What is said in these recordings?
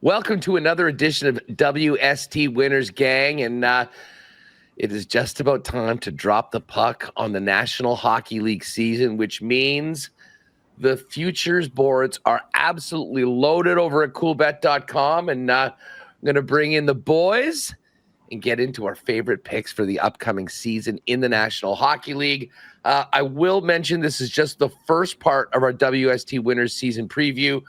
Welcome to another edition of WST Winners Gang, and it is just about time to drop the puck on the National Hockey League season, which means the futures boards are absolutely loaded over at coolbet.com, and I'm going to bring in the boys and get into our favorite picks for the upcoming season in the National Hockey League. I will mention this is just the first part of our WST Winners season preview.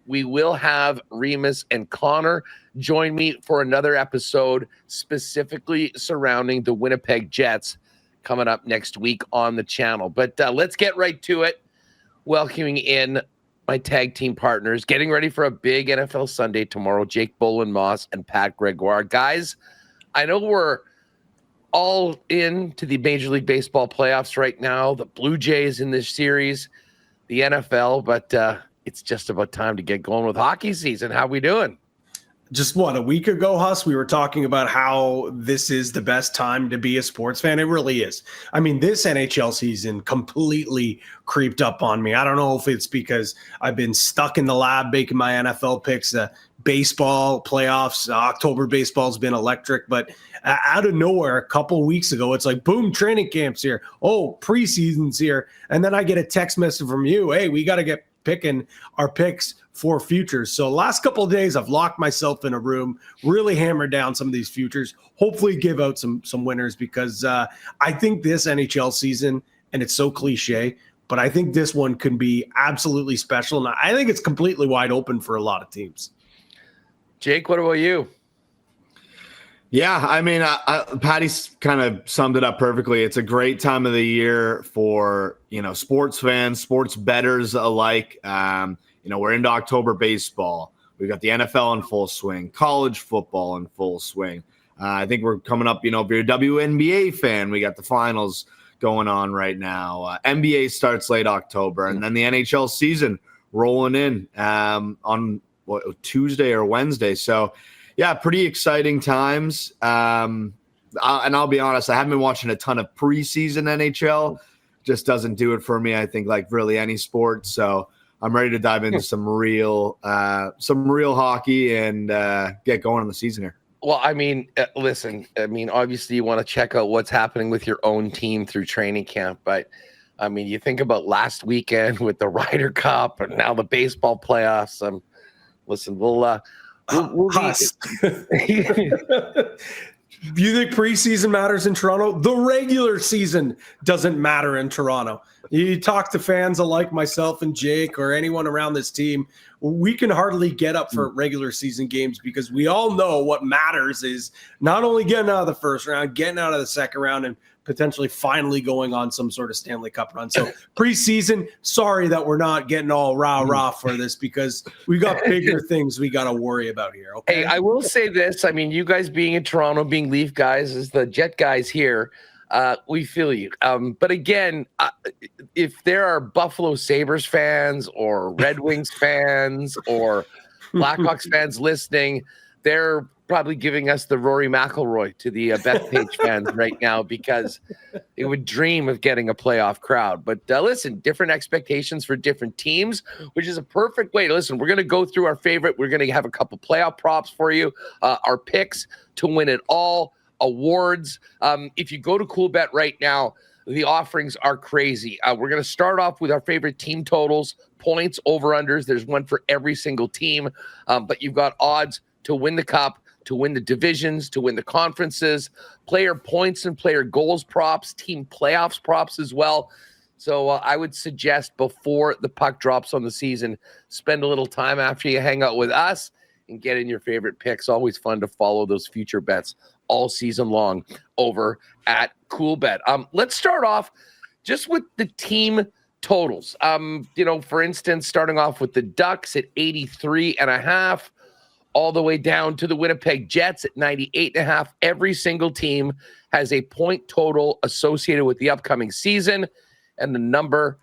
We will have Remus and Connor join me for another episode specifically surrounding the Winnipeg Jets coming up next week on the channel. But let's get right to it. Welcoming in my tag team partners, getting ready for a big NFL Sunday tomorrow, Jake Bolin Moss and Pat Gregoire. Guys, I know we're all into the Major League Baseball playoffs right now, the Blue Jays in this series, the NFL, but it's just about time to get going with hockey season. How we doing? Just a week ago, Huss, we were talking about how this is the best time to be a sports fan. It really is. I mean, this NHL season completely creeped up on me. I don't know if it's because I've been stuck in the lab making my NFL picks. The baseball playoffs, October baseball's been electric, but out of nowhere, a couple weeks ago, it's like, boom, training camp's here. Oh, preseason's here. And then I get a text message from you. Hey, we got to get picking our picks for futures. So last couple of days, I've locked myself in a room, really hammered down some of these futures, hopefully give out some winners, because I think this NHL season, and it's so cliche, but I think this one can be absolutely special. And I think it's completely wide open for a lot of teams. Jake, what about you? Yeah, I mean, Patty's kind of summed it up perfectly. It's a great time of the year for, sports fans, sports bettors alike. We're into October baseball. We've got the NFL in full swing, college football in full swing. I think we're coming up, if you're a WNBA fan, we got the finals going on right now. NBA starts late October, and then the NHL season rolling in on Tuesday or Wednesday. So, yeah, pretty exciting times. And I'll be honest, I haven't been watching a ton of preseason NHL. Just doesn't do it for me, I think, like really any sport. So I'm ready to dive into some real hockey and get going on the season here. Well, I mean, listen, obviously you want to check out what's happening with your own team through training camp. But, I mean, you think about last weekend with the Ryder Cup and now the baseball playoffs. Listen, we'll Huss. Do you think preseason matters in Toronto? The regular season doesn't matter in Toronto. You talk to fans like myself and Jake or anyone around this team, we can hardly get up for regular season games because we all know what matters is not only getting out of the first round, getting out of the second round, and potentially finally going on some sort of Stanley Cup run. So preseason, sorry that we're not getting all rah-rah for this because we got bigger things we got to worry about here. Okay. Hey, I will say this. I mean, you guys being in Toronto, being Leaf guys, as the Jet guys here, we feel you. But again, if there are Buffalo Sabres fans or Red Wings fans or Blackhawks fans listening, they're probably giving us the Rory McIlroy to the Bethpage fans right now because they would dream of getting a playoff crowd. But listen, different expectations for different teams, which is a perfect way to listen. We're going to go through our favorite. We're going to have a couple playoff props for you, our picks to win it all, awards. If you go to CoolBet right now, the offerings are crazy. We're going to start off with our favorite team totals, points, over-unders. There's one for every single team, but you've got odds to win the cup, to win the divisions, to win the conferences, player points and player goals props, team playoffs props as well. So I would suggest before the puck drops on the season, spend a little time after you hang out with us and get in your favorite picks. Always fun to follow those future bets all season long over at CoolBet. Let's start off just with the team totals. For instance, starting off with the Ducks at 83.5. all the way down to the Winnipeg Jets at 98.5. Every single team has a point total associated with the upcoming season and the number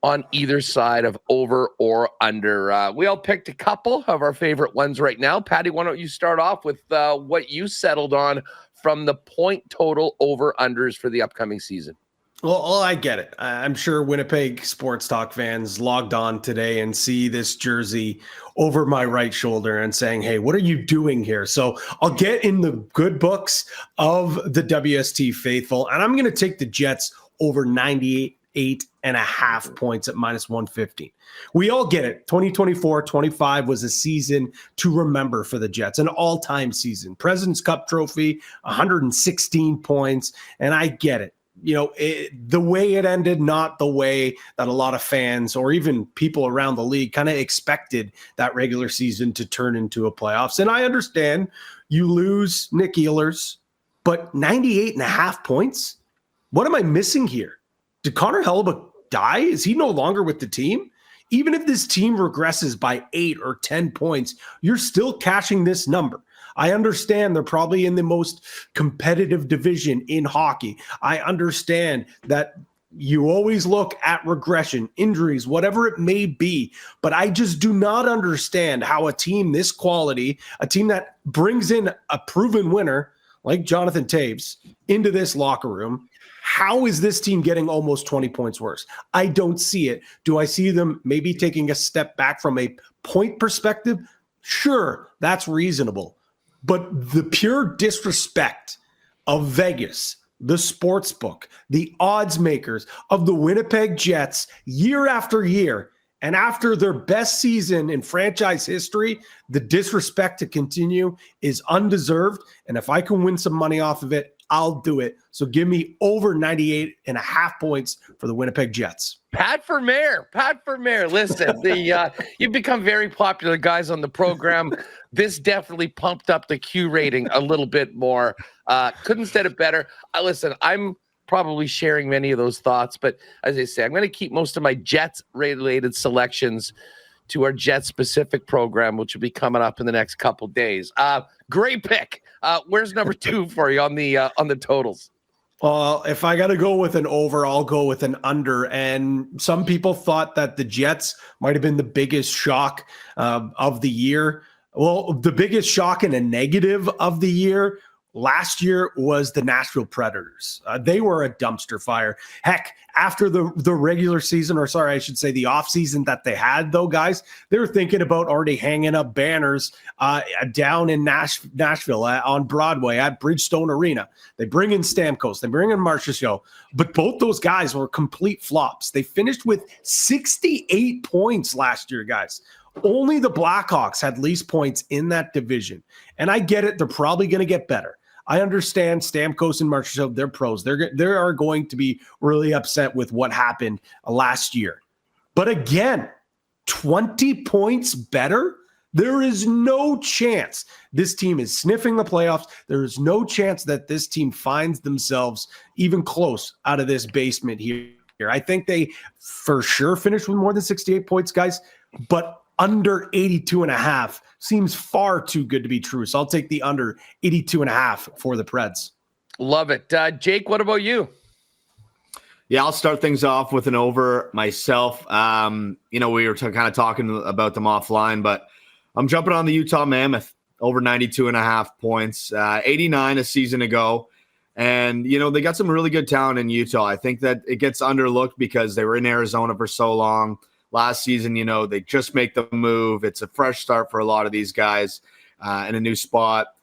on either side of over or under. We all picked a couple of our favorite ones right now. Patty, why don't you start off with what you settled on from the point total over-unders for the upcoming season? Well, I get it. I'm sure Winnipeg sports talk fans logged on today and see this jersey over my right shoulder and saying, hey, what are you doing here? So I'll get in the good books of the WST faithful, and I'm going to take the Jets over 98.5 points at minus 150. We all get it. 2024-25 was a season to remember for the Jets, an all-time season. President's Cup trophy, 116 points, and I get it. The way it ended, not the way that a lot of fans or even people around the league kind of expected that regular season to turn into a playoffs. And I understand you lose Nick Ehlers, but 98.5 points? What am I missing here? Did Connor Hellebuyck die? Is he no longer with the team? Even if this team regresses by 8 or 10 points, you're still cashing this number. I understand they're probably in the most competitive division in hockey. I understand that you always look at regression, injuries, whatever it may be. But I just do not understand how a team this quality, a team that brings in a proven winner like Jonathan Toews into this locker room, how is this team getting almost 20 points worse? I don't see it. Do I see them maybe taking a step back from a point perspective? Sure, that's reasonable. But the pure disrespect of Vegas, the sports book, the odds makers of the Winnipeg Jets year after year, and after their best season in franchise history, the disrespect to continue is undeserved. And if I can win some money off of it, I'll do it. So give me over 98.5 points for the Winnipeg Jets. Pat for mayor. Listen, you've become very popular guys on the program. This definitely pumped up the Q rating a little bit more. Couldn't said it better. Listen, I'm probably sharing many of those thoughts, but as I say, I'm going to keep most of my Jets-related selections to our Jet-specific program, which will be coming up in the next couple days. Great pick. Where's number 2 for you on the totals? Well, if I got to go with an over, I'll go with an under. And some people thought that the Jets might have been the biggest shock of the year. Well, the biggest shock in a negative of the year last year was the Nashville Predators. They were a dumpster fire. Heck, after the regular season, or sorry, I should say the offseason that they had, though, guys, they were thinking about already hanging up banners down in Nashville on Broadway at Bridgestone Arena. They bring in Stamkos. They bring in Marchessault. But both those guys were complete flops. They finished with 68 points last year, guys. Only the Blackhawks had least points in that division. And I get it. They're probably going to get better. I understand Stamkos and Marchessault, they're pros. They are going to be really upset with what happened last year. But again, 20 points better? There is no chance this team is sniffing the playoffs. There is no chance that this team finds themselves even close out of this basement here. I think they for sure finished with more than 68 points, guys, but under 82.5 seems far too good to be true. So I'll take the under 82.5 for the Preds. Love it. Jake, what about you? Yeah, I'll start things off with an over myself. We were kind of talking about them offline, but I'm jumping on the Utah Mammoth over 92.5 points, 89 a season ago. And, they got some really good talent in Utah. I think that it gets underlooked because they were in Arizona for so long. Last season, they just make the move. It's a fresh start for a lot of these guys in a new spot.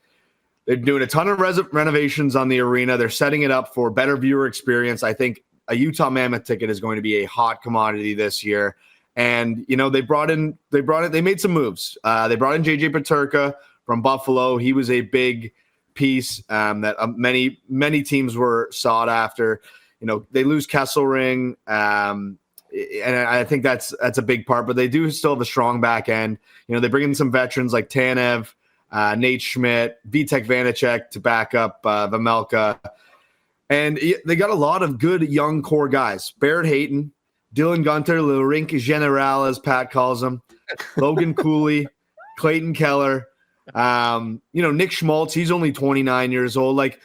They're doing a ton of renovations on the arena. They're setting it up for better viewer experience. I think a Utah Mammoth ticket is going to be a hot commodity this year. And, they made some moves. They brought in JJ Peterka from Buffalo. He was a big piece that many teams were sought after. They lose Kesselring. And I think that's a big part, but they do still have a strong back end. They bring in some veterans like Tanev, Nate Schmidt, Vitek Vanacek to back up Vejmelka. And they got a lot of good young core guys. Barrett Hayton, Dylan Gunter, Le Rink General, as Pat calls him, Logan Cooley, Clayton Keller, Nick Schmaltz, he's only 29 years old. Like,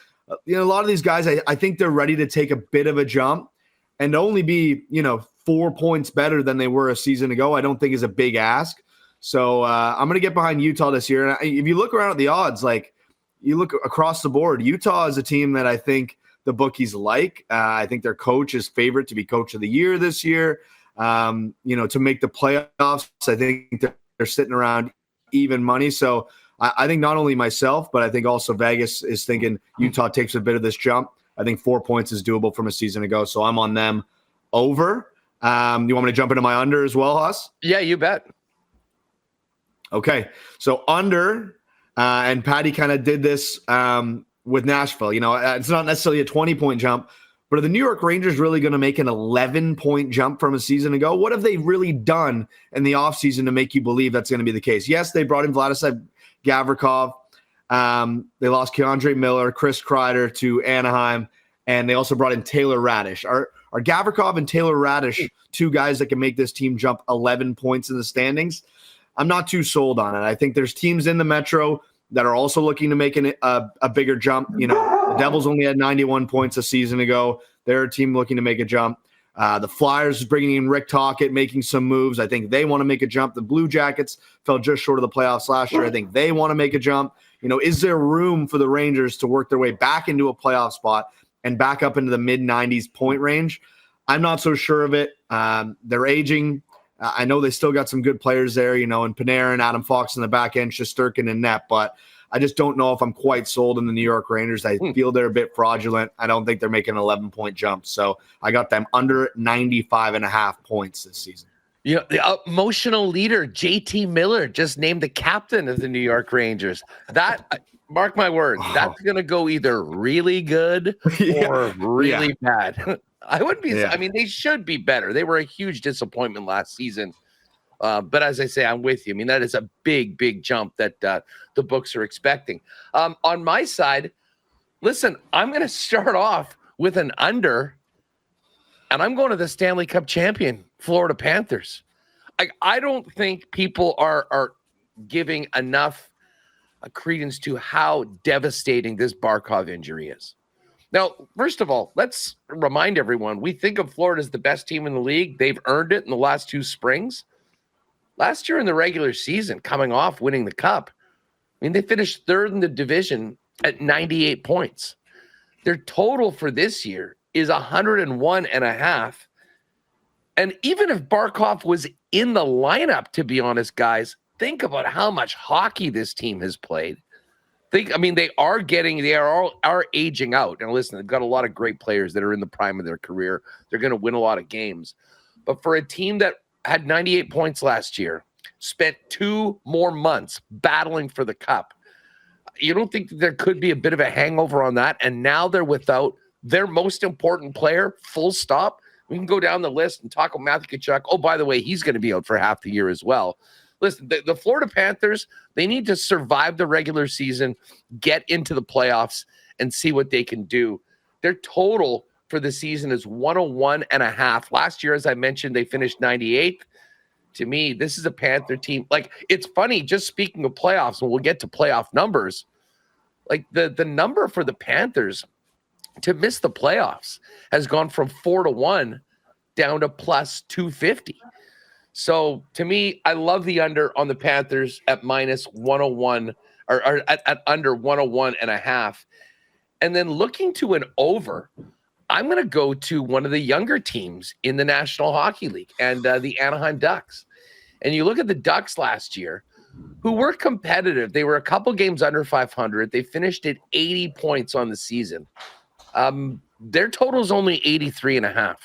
a lot of these guys, I think they're ready to take a bit of a jump and only be, 4 points better than they were a season ago, I don't think is a big ask. So I'm going to get behind Utah this year. And if you look around at the odds, like you look across the board, Utah is a team that I think the bookies like. I think their coach is favorite to be coach of the year this year. To make the playoffs, I think they're sitting around even money. So I think not only myself, but I think also Vegas is thinking Utah takes a bit of this jump. I think 4 points is doable from a season ago. So I'm on them over. You want me to jump into my under as well, Huss? Yeah, you bet. Okay. So under, and Patty kind of did this with Nashville. It's not necessarily a 20-point jump, but are the New York Rangers really going to make an 11-point jump from a season ago? What have they really done in the offseason to make you believe that's going to be the case? Yes, they brought in Vladislav Gavrikov. They lost Keandre Miller, Chris Kreider to Anaheim, and they also brought in Taylor Radish. Are Gavrikov and Taylor Radish two guys that can make this team jump 11 points in the standings? I'm not too sold on it. I think there's teams in the Metro that are also looking to make a bigger jump. The Devils only had 91 points a season ago. They're a team looking to make a jump. The Flyers is bringing in Rick Tocchet, making some moves. I think they want to make a jump. The Blue Jackets fell just short of the playoffs last year. I think they want to make a jump. Is there room for the Rangers to work their way back into a playoff spot and back up into the mid-90s point range? I'm not so sure of it. They're aging. I know they still got some good players there, and Panarin, Adam Fox in the back end, Shesterkin and net, but I just don't know if I'm quite sold in the New York Rangers. I feel they're a bit fraudulent. I don't think they're making an 11-point jump. So I got them under 95.5 points this season. The emotional leader, JT Miller, just named the captain of the New York Rangers. That, mark my words, that's going to go either really good or really bad. I wouldn't be. Yeah. I mean, they should be better. They were a huge disappointment last season. But as I say, I'm with you. I mean, that is a big, big jump that the books are expecting. On my side, listen, I'm going to start off with an under, and I'm going to the Stanley Cup champion, Florida Panthers. I don't think people are giving enough credence to how devastating this Barkov injury is. Now, first of all, let's remind everyone, we think of Florida as the best team in the league. They've earned it in the last two springs. Last year in the regular season, coming off winning the Cup, I mean, they finished third in the division at 98 points. Their total for this year is 101.5. And even if Barkov was in the lineup, to be honest, guys, think about how much hockey this team has played. They are aging out. And listen, they've got a lot of great players that are in the prime of their career. They're going to win a lot of games. But for a team that had 98 points last year, spent 2 more months battling for the Cup, you don't think that there could be a bit of a hangover on that? And now they're without their most important player, full stop. We can go down the list and talk about Matthew Tkachuk. Oh, by the way, he's going to be out for half the year as well. Listen, the Florida Panthers, they need to survive the regular season, get into the playoffs, and see what they can do. Their total for the season is 101.5. Last year, as I mentioned, they finished 98th. To me, this is a Panther team. Like, it's funny, just speaking of playoffs, and we'll get to playoff numbers, like the number for the Panthers to miss the playoffs has gone from 4-1 down to plus 250. So to me, I love the under on the Panthers at minus 101 or at under 101.5. And then looking to an over, I'm going to go to one of the younger teams in the National Hockey League and the Anaheim Ducks. And you look at the Ducks last year, who were competitive. They were a couple games under 500. They finished at 80 points on the season. Their total is only 83.5. I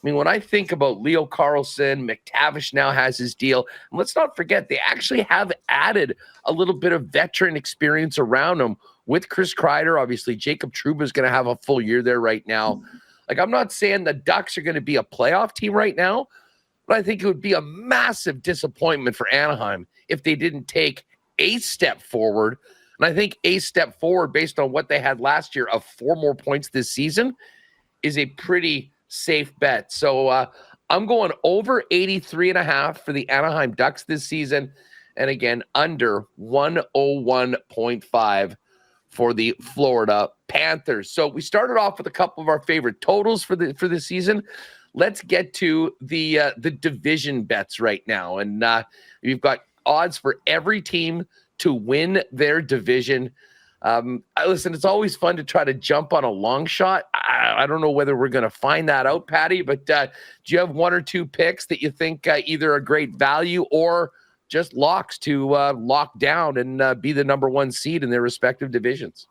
mean, when I think about Leo Carlson, McTavish now has his deal. And let's not forget, they actually have added a little bit of veteran experience around them with Chris Kreider. Obviously, Jacob Trouba is going to have a full year there right now. Like, I'm not saying the Ducks are going to be a playoff team right now, but I think it would be a massive disappointment for Anaheim if they didn't take a step forward. And I think a step forward based on what they had last year of 4 more points this season is a pretty safe bet. So I'm going over 83.5 for the Anaheim Ducks this season. And again, under 101.5 for the Florida Panthers. So we started off with a couple of our favorite totals for the season. Let's get to the division bets right now. And we've got odds for every team to win their division. Listen, it's always fun to try to jump on a long shot. I don't know whether we're going to find that out, Patty, but do you have one or two picks that you think either a great value or just locks to lock down and be the number one seed in their respective divisions?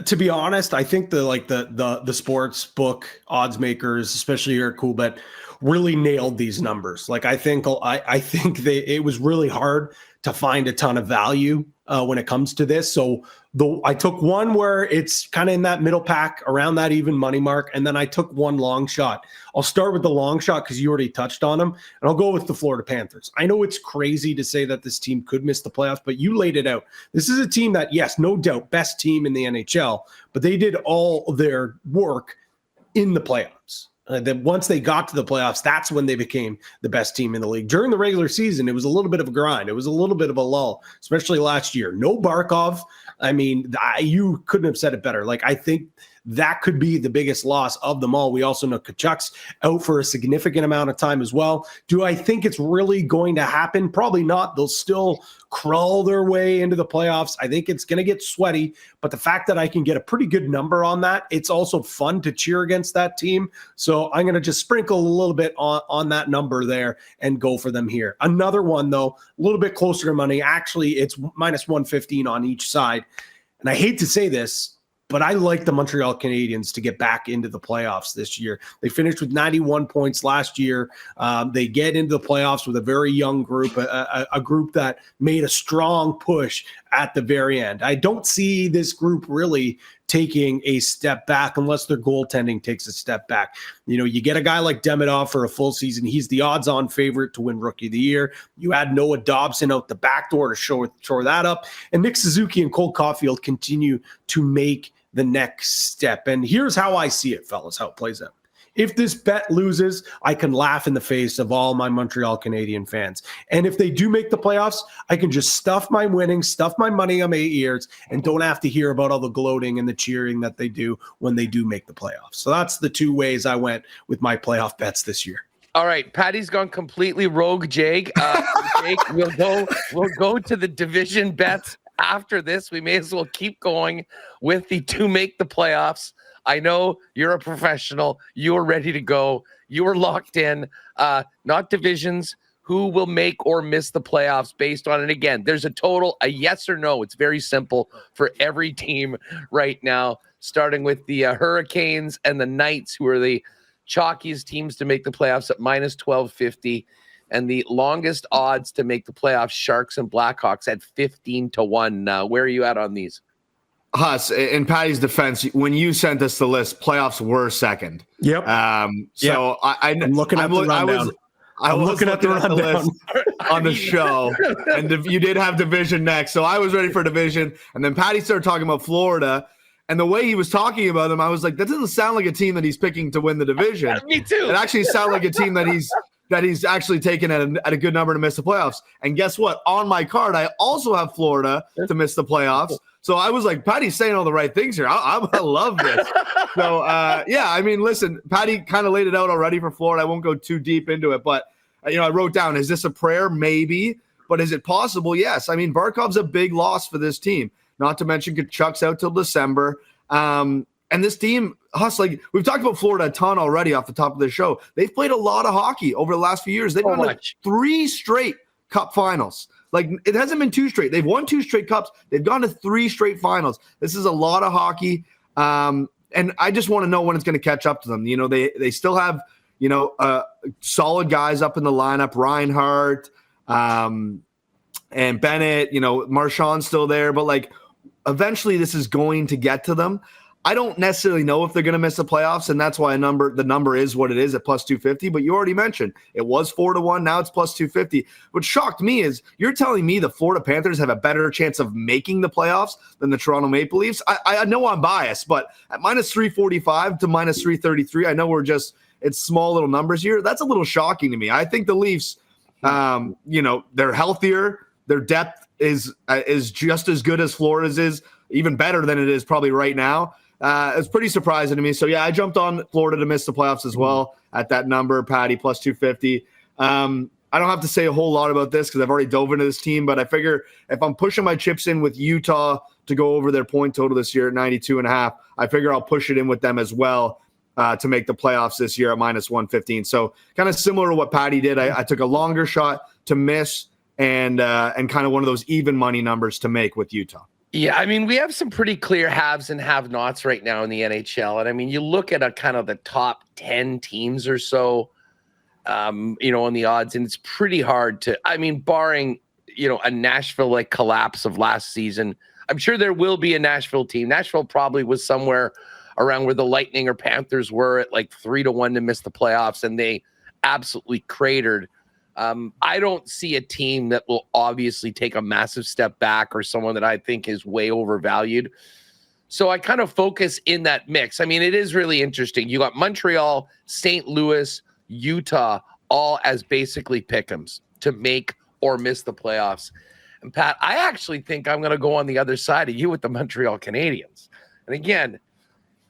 To be honest, I think the sports book odds makers, especially here at CoolBet, really nailed these numbers. Like I think it was really hard to find a ton of value when it comes to this. So I took one where it's kind of in that middle pack around that even money mark. And then I took one long shot. I'll start with the long shot because you already touched on them. And I'll go with the Florida Panthers. I know it's crazy to say that this team could miss the playoffs, but you laid it out. This is a team that, yes, no doubt, best team in the NHL, but they did all their work in the playoffs. Then once they got to the playoffs, that's when they became the best team in the league. During the regular season, it was a little bit of a grind. It was a little bit of a lull, especially last year. No Barkov. I mean, you couldn't have said it better. Like, I think that could be the biggest loss of them all. We also know Tkachuk's out for a significant amount of time as well. Do I think it's really going to happen? Probably not. They'll still crawl their way into the playoffs. I think it's going to get sweaty, but the fact that I can get a pretty good number on that, it's also fun to cheer against that team. So I'm going to just sprinkle a little bit on that number there and go for them here. Another one, though, a little bit closer to money. Actually, it's minus 115 on each side. And I hate to say this, but I like the Montreal Canadiens to get back into the playoffs this year. They finished with 91 points last year. They get into the playoffs with a very young group, a group that made a strong push at the very end. I don't see this group really taking a step back unless their goaltending takes a step back. You know, you get a guy like Demidov for a full season. He's the odds-on favorite to win Rookie of the Year. You add Noah Dobson out the back door to shore that up. And Nick Suzuki and Cole Caulfield continue to make the next step. And here's how I see it, fellas, how it plays out. If this bet loses, I can laugh in the face of all my Montreal Canadian fans. And if they do make the playoffs, I can just stuff my winnings, stuff my money on my ears, and don't have to hear about all the gloating and the cheering that they do when they do make the playoffs. So that's the two ways I went with my playoff bets this year. All right, Patty's gone completely rogue, Jake. Jake, we'll go to the division bets after this. We may as well keep going with the to make the playoffs. I know you're a professional. You are ready to go. You are locked in. Not divisions. Who will make or miss the playoffs based on it? Again, there's a total, a yes or no. It's very simple for every team right now, starting with the Hurricanes and the Knights, who are the chalkiest teams to make the playoffs at minus 1250. And the longest odds to make the playoffs, Sharks and Blackhawks at 15-1. Where are you at on these? Huss, in Patty's defense, when you sent us the list, playoffs were second. Yep. I'm looking at the rundown. I was looking at the list on the show, and you did have division next, so I was ready for division. And then Patty started talking about Florida, and the way he was talking about them, I was like, that doesn't sound like a team that he's picking to win the division. Me too. It actually sounded like a team that he's actually taken at a good number to miss the playoffs. And guess what? On my card, I also have Florida to miss the playoffs. So I was like, Patty's saying all the right things here. I love this. So, yeah, I mean, listen, Patty kind of laid it out already for Florida. I won't go too deep into it. But, I wrote down, is this a prayer? Maybe. But is it possible? Yes. I mean, Barkov's a big loss for this team. Not to mention Tkachuk's out till December. And this team, Huss, like we've talked about Florida a ton already off the top of the show. They've played a lot of hockey over the last few years. They've gone to 3 straight cup finals. Like it hasn't been 2 straight. They've won 2 straight cups. They've gone to 3 straight finals. This is a lot of hockey. And I just want to know when it's going to catch up to them. They still have, solid guys up in the lineup, Reinhart, and Bennett, Marchand's still there, but like eventually this is going to get to them. I don't necessarily know if they're going to miss the playoffs, and that's why the number is what it is at plus 250. But you already mentioned it was 4-1. Now it's plus 250. What shocked me is you're telling me the Florida Panthers have a better chance of making the playoffs than the Toronto Maple Leafs. I know I'm biased, but at minus 345 to minus 333, I know it's small little numbers here. That's a little shocking to me. I think the Leafs, they're healthier. Their depth is just as good as Florida's is, even better than it is probably right now. It's pretty surprising to me. So, yeah, I jumped on Florida to miss the playoffs as well at that number, Patty, plus 250. I don't have to say a whole lot about this because I've already dove into this team, but I figure if I'm pushing my chips in with Utah to go over their point total this year at 92.5, I figure I'll push it in with them as well to make the playoffs this year at -115. So kind of similar to what Patty did. I took a longer shot to miss and kind of one of those even money numbers to make with Utah. Yeah, I mean, we have some pretty clear haves and have-nots right now in the NHL. And I mean, you look at a kind of the top 10 teams or so, on the odds, and it's pretty hard to, I mean, barring, a Nashville collapse of last season, I'm sure there will be a Nashville team. Nashville probably was somewhere around where the Lightning or Panthers were at 3-1 to miss the playoffs, and they absolutely cratered. I don't see a team that will obviously take a massive step back or someone that I think is way overvalued. So I kind of focus in that mix. I mean, it is really interesting. You got Montreal, St. Louis, Utah, all as basically pick'ems to make or miss the playoffs. And Pat, I actually think I'm going to go on the other side of you with the Montreal Canadiens. And again,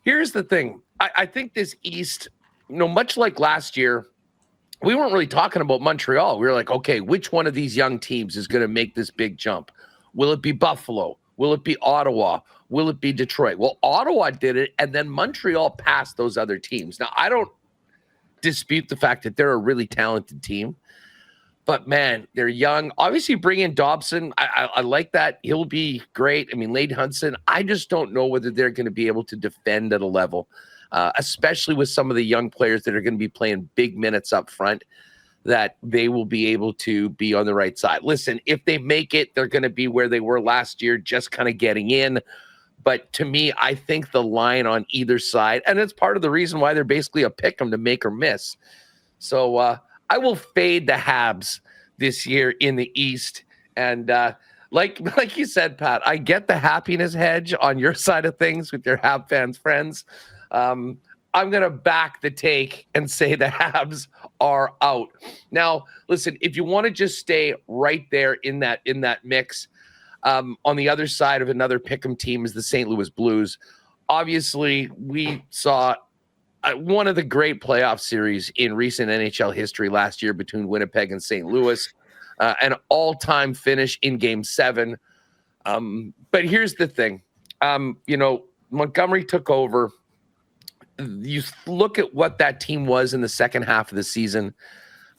here's the thing. I think this East, much like last year, we weren't really talking about Montreal. We were like, okay, which one of these young teams is going to make this big jump? Will it be Buffalo? Will it be Ottawa? Will it be Detroit? Well, Ottawa did it, and then Montreal passed those other teams. Now, I don't dispute the fact that they're a really talented team, but man, they're young. Obviously, bring in Dobson. I like that. He'll be great. I mean, Lane Hudson, I just don't know whether they're going to be able to defend at a level. Especially with some of the young players that are going to be playing big minutes up front, that they will be able to be on the right side. Listen, if they make it, they're going to be where they were last year, just kind of getting in. But to me, I think the line on either side, and it's part of the reason why they're basically a pick 'em to make or miss. So I will fade the Habs this year in the East. And like you said, Pat, I get the happiness hedge on your side of things with your Hab fans friends. I'm going to back the take and say the Habs are out. Now, listen, if you want to just stay right there in that mix, on the other side of another pick'em team is the St. Louis Blues. Obviously, we saw one of the great playoff series in recent NHL history last year between Winnipeg and St. Louis, an all-time finish in Game 7. But here's the thing. Montgomery took over. You look at what that team was in the second half of the season.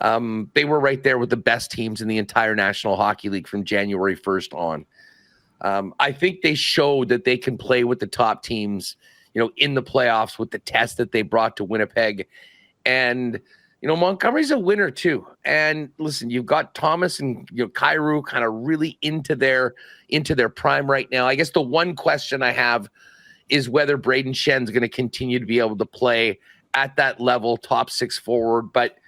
They were right there with the best teams in the entire National Hockey League from January 1st on. I think they showed that they can play with the top teams, in the playoffs with the test that they brought to Winnipeg. And, Montgomery's a winner too. And listen, you've got Thomas and Kyrou kind of really into their prime right now. I guess the one question I have is whether Braden Schen's going to continue to be able to play at that level, top 6 forward. But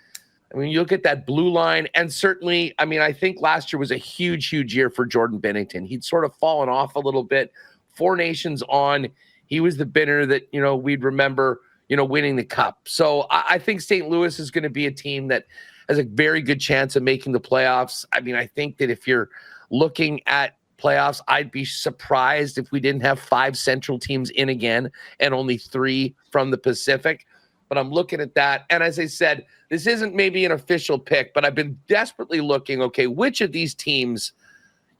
I mean, you look at that blue line, and certainly, I mean, I think last year was a huge, huge year for Jordan Binnington. He'd sort of fallen off a little bit. 4 Nations on, he was the Binner that, we'd remember, winning the Cup. So I think St. Louis is going to be a team that has a very good chance of making the playoffs. I mean, I think that if you're looking at playoffs, I'd be surprised if we didn't have 5 Central teams in again and only 3 from the Pacific. But I'm looking at that. And as I said, this isn't maybe an official pick, but I've been desperately looking, okay, which of these teams,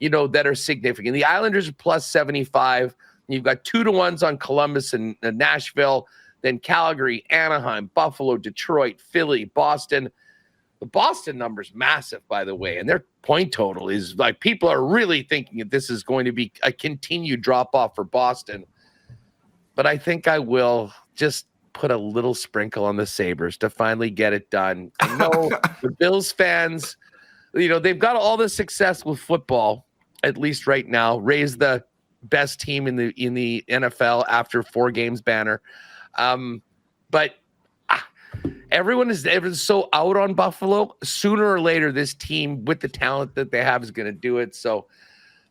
that are significant? The Islanders are plus 75. You've got 2-1s on Columbus and Nashville, then Calgary, Anaheim, Buffalo, Detroit, Philly, Boston. The Boston number's massive, by the way, and their point total is people are really thinking that this is going to be a continued drop-off for Boston. But I think I will just put a little sprinkle on the Sabres to finally get it done. I know the Bills fans, they've got all the success with football, at least right now, raised the best team in the NFL after 4 games banner. But everyone's so out on Buffalo. Sooner or later, this team with the talent that they have is going to do it. So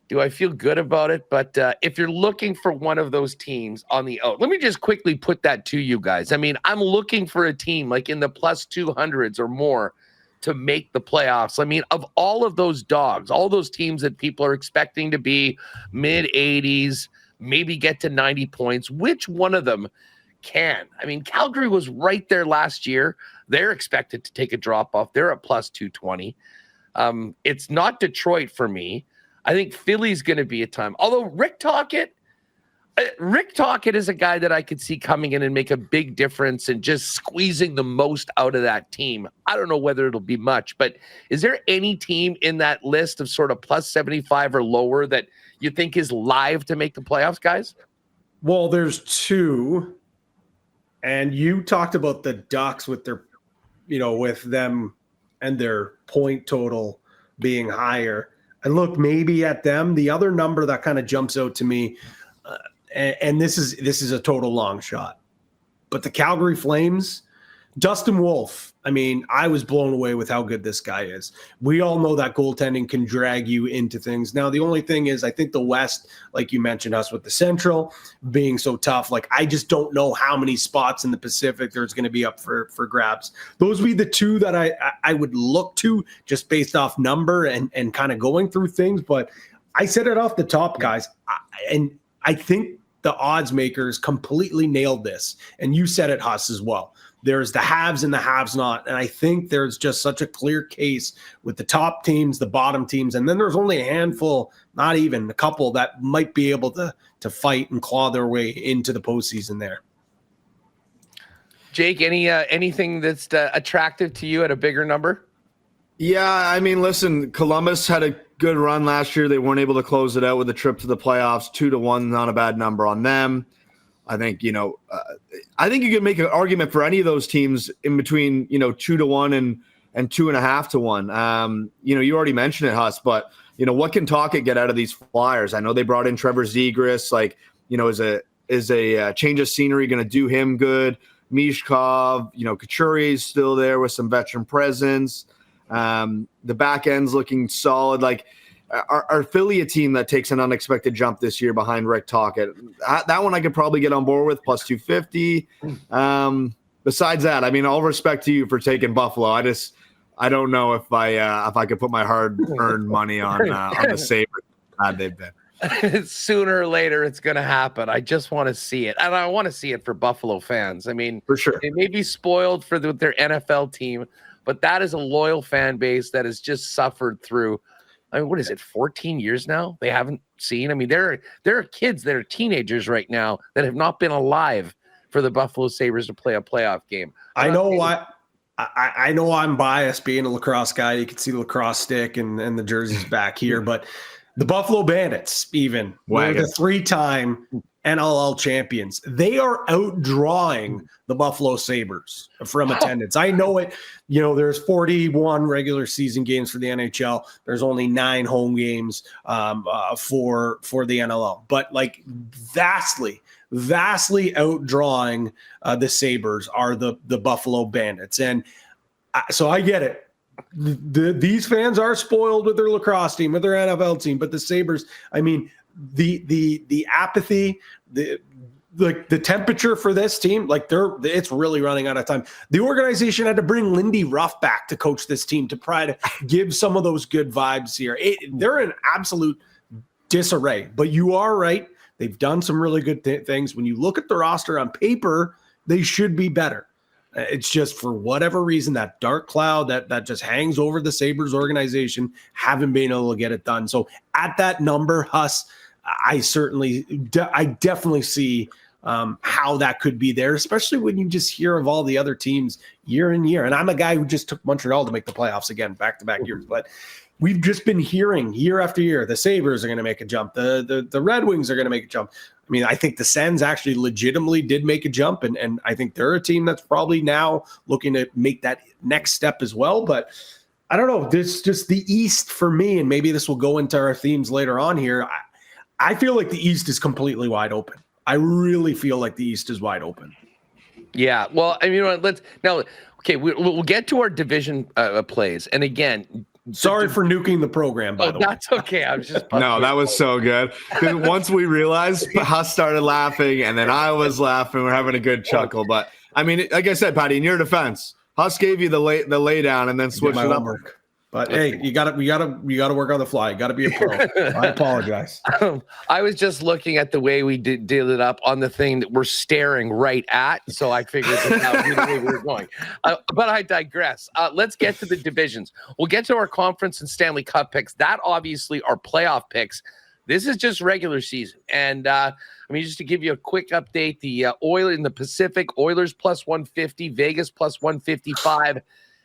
do I feel good about it? But if you're looking for one of those teams on the out, let me just quickly put that to you guys. I mean, I'm looking for a team in the plus 200s or more to make the playoffs. I mean, of all of those dogs, all those teams that people are expecting to be mid 80s, maybe get to 90 points, which one of them can. I mean, Calgary was right there last year. They're expected to take a drop off. They're at plus 220. It's not Detroit for me. I think Philly's going to be a time. Although Rick Tocchet is a guy that I could see coming in and make a big difference and just squeezing the most out of that team. I don't know whether it'll be much, but is there any team in that list of sort of plus 75 or lower that you think is live to make the playoffs, guys? Well, there's two. And you talked about the Ducks with their, with them and their point total being higher. And look, maybe at them, the other number that kind of jumps out to me, and this is a total long shot, but the Calgary Flames, Dustin Wolf. I mean, I was blown away with how good this guy is. We all know that goaltending can drag you into things. Now, the only thing is, I think the West, like you mentioned, us with the Central being so tough, like I just don't know how many spots in the Pacific there's going to be up for grabs. Those would be the two that I would look to just based off number and kind of going through things. But I said it off the top, guys, and I think the odds makers completely nailed this. And you said it, Huss, as well. There's the haves and the haves not. And I think there's just such a clear case with the top teams, the bottom teams. And then there's only a handful, not even a couple, that might be able to fight and claw their way into the postseason there. Jake, anything that's attractive to you at a bigger number? Yeah, I mean, listen, Columbus had a good run last year. They weren't able to close it out with a trip to the playoffs. 2-1, not a bad number on them. I think, I think you can make an argument for any of those teams in between, 2-1 and 2.5-1. You already mentioned it, Huss, but, what can Tocchet get out of these Flyers? I know they brought in Trevor Zegras, is a change of scenery going to do him good? Mishkov, Couturier is still there with some veteran presence. The back end's looking solid. Like, our Philly a team that takes an unexpected jump this year behind Rick Tocchet. That one I could probably get on board with, plus 250. Besides that, I mean, all respect to you for taking Buffalo. I don't know if I could put my hard-earned money on the Sabres. How they've been. Sooner or later, it's going to happen. I just want to see it, and I want to see it for Buffalo fans. I mean, for sure, they may be spoiled for their NFL team, but that is a loyal fan base that has just suffered through. I mean, what is it, 14 years now? They haven't seen. I mean, there are kids that are teenagers right now that have not been alive for the Buffalo Sabres to play a playoff game. I know I'm biased being a lacrosse guy. You can see the lacrosse stick and the jerseys back here, but the Buffalo Bandits even were the 3-time NLL champions. They are outdrawing the Buffalo Sabres from attendance. I know it. There's 41 regular season games for the NHL. There's only 9 home games for the NLL, but like vastly outdrawing the Sabres are the Buffalo Bandits. And so I get it. These fans are spoiled with their lacrosse team, with their NFL team, but the Sabres, I mean, the apathy, the temperature for this team, it's really running out of time. The organization had to bring Lindy Ruff back to coach this team to try to give some of those good vibes here. They're in absolute disarray, but you are right. They've done some really good things. When you look at the roster on paper, they should be better. It's just for whatever reason, that dark cloud that just hangs over the Sabres organization, haven't been able to get it done. So at that number, Huss, I definitely see how that could be there, especially when you just hear of all the other teams year in year. And I'm a guy who just took Montreal to make the playoffs again, back-to-back years. But we've just been hearing year after year, the Sabres are going to make a jump. The Red Wings are going to make a jump. I mean, I think the Sens actually legitimately did make a jump, and I think they're a team that's probably now looking to make that next step as well. But I don't know. This just the East for me, and maybe this will go into our themes later on here. I feel like the East is completely wide open. I really feel like the East is wide open. Yeah. Well, I mean, we'll get to our division plays. And again, sorry for nuking the program, by the way. That's okay. I was just no, that was so good. Because once we realized, Huss started laughing, and then I was laughing. We're having a good chuckle. But I mean, like I said, Patty, in your defense, Huss gave you the lay down and then switched it up. But hey, you got to work on the fly. You got to be a pro. I apologize. I was just looking at the way we did it up on the thing that we're staring right at, so I figured that would be the way we were going. But I digress. Let's get to the divisions. We'll get to our conference and Stanley Cup picks. That obviously are playoff picks. This is just regular season. And just to give you a quick update, the Oilers in the Pacific, Oilers plus 150, Vegas plus 155.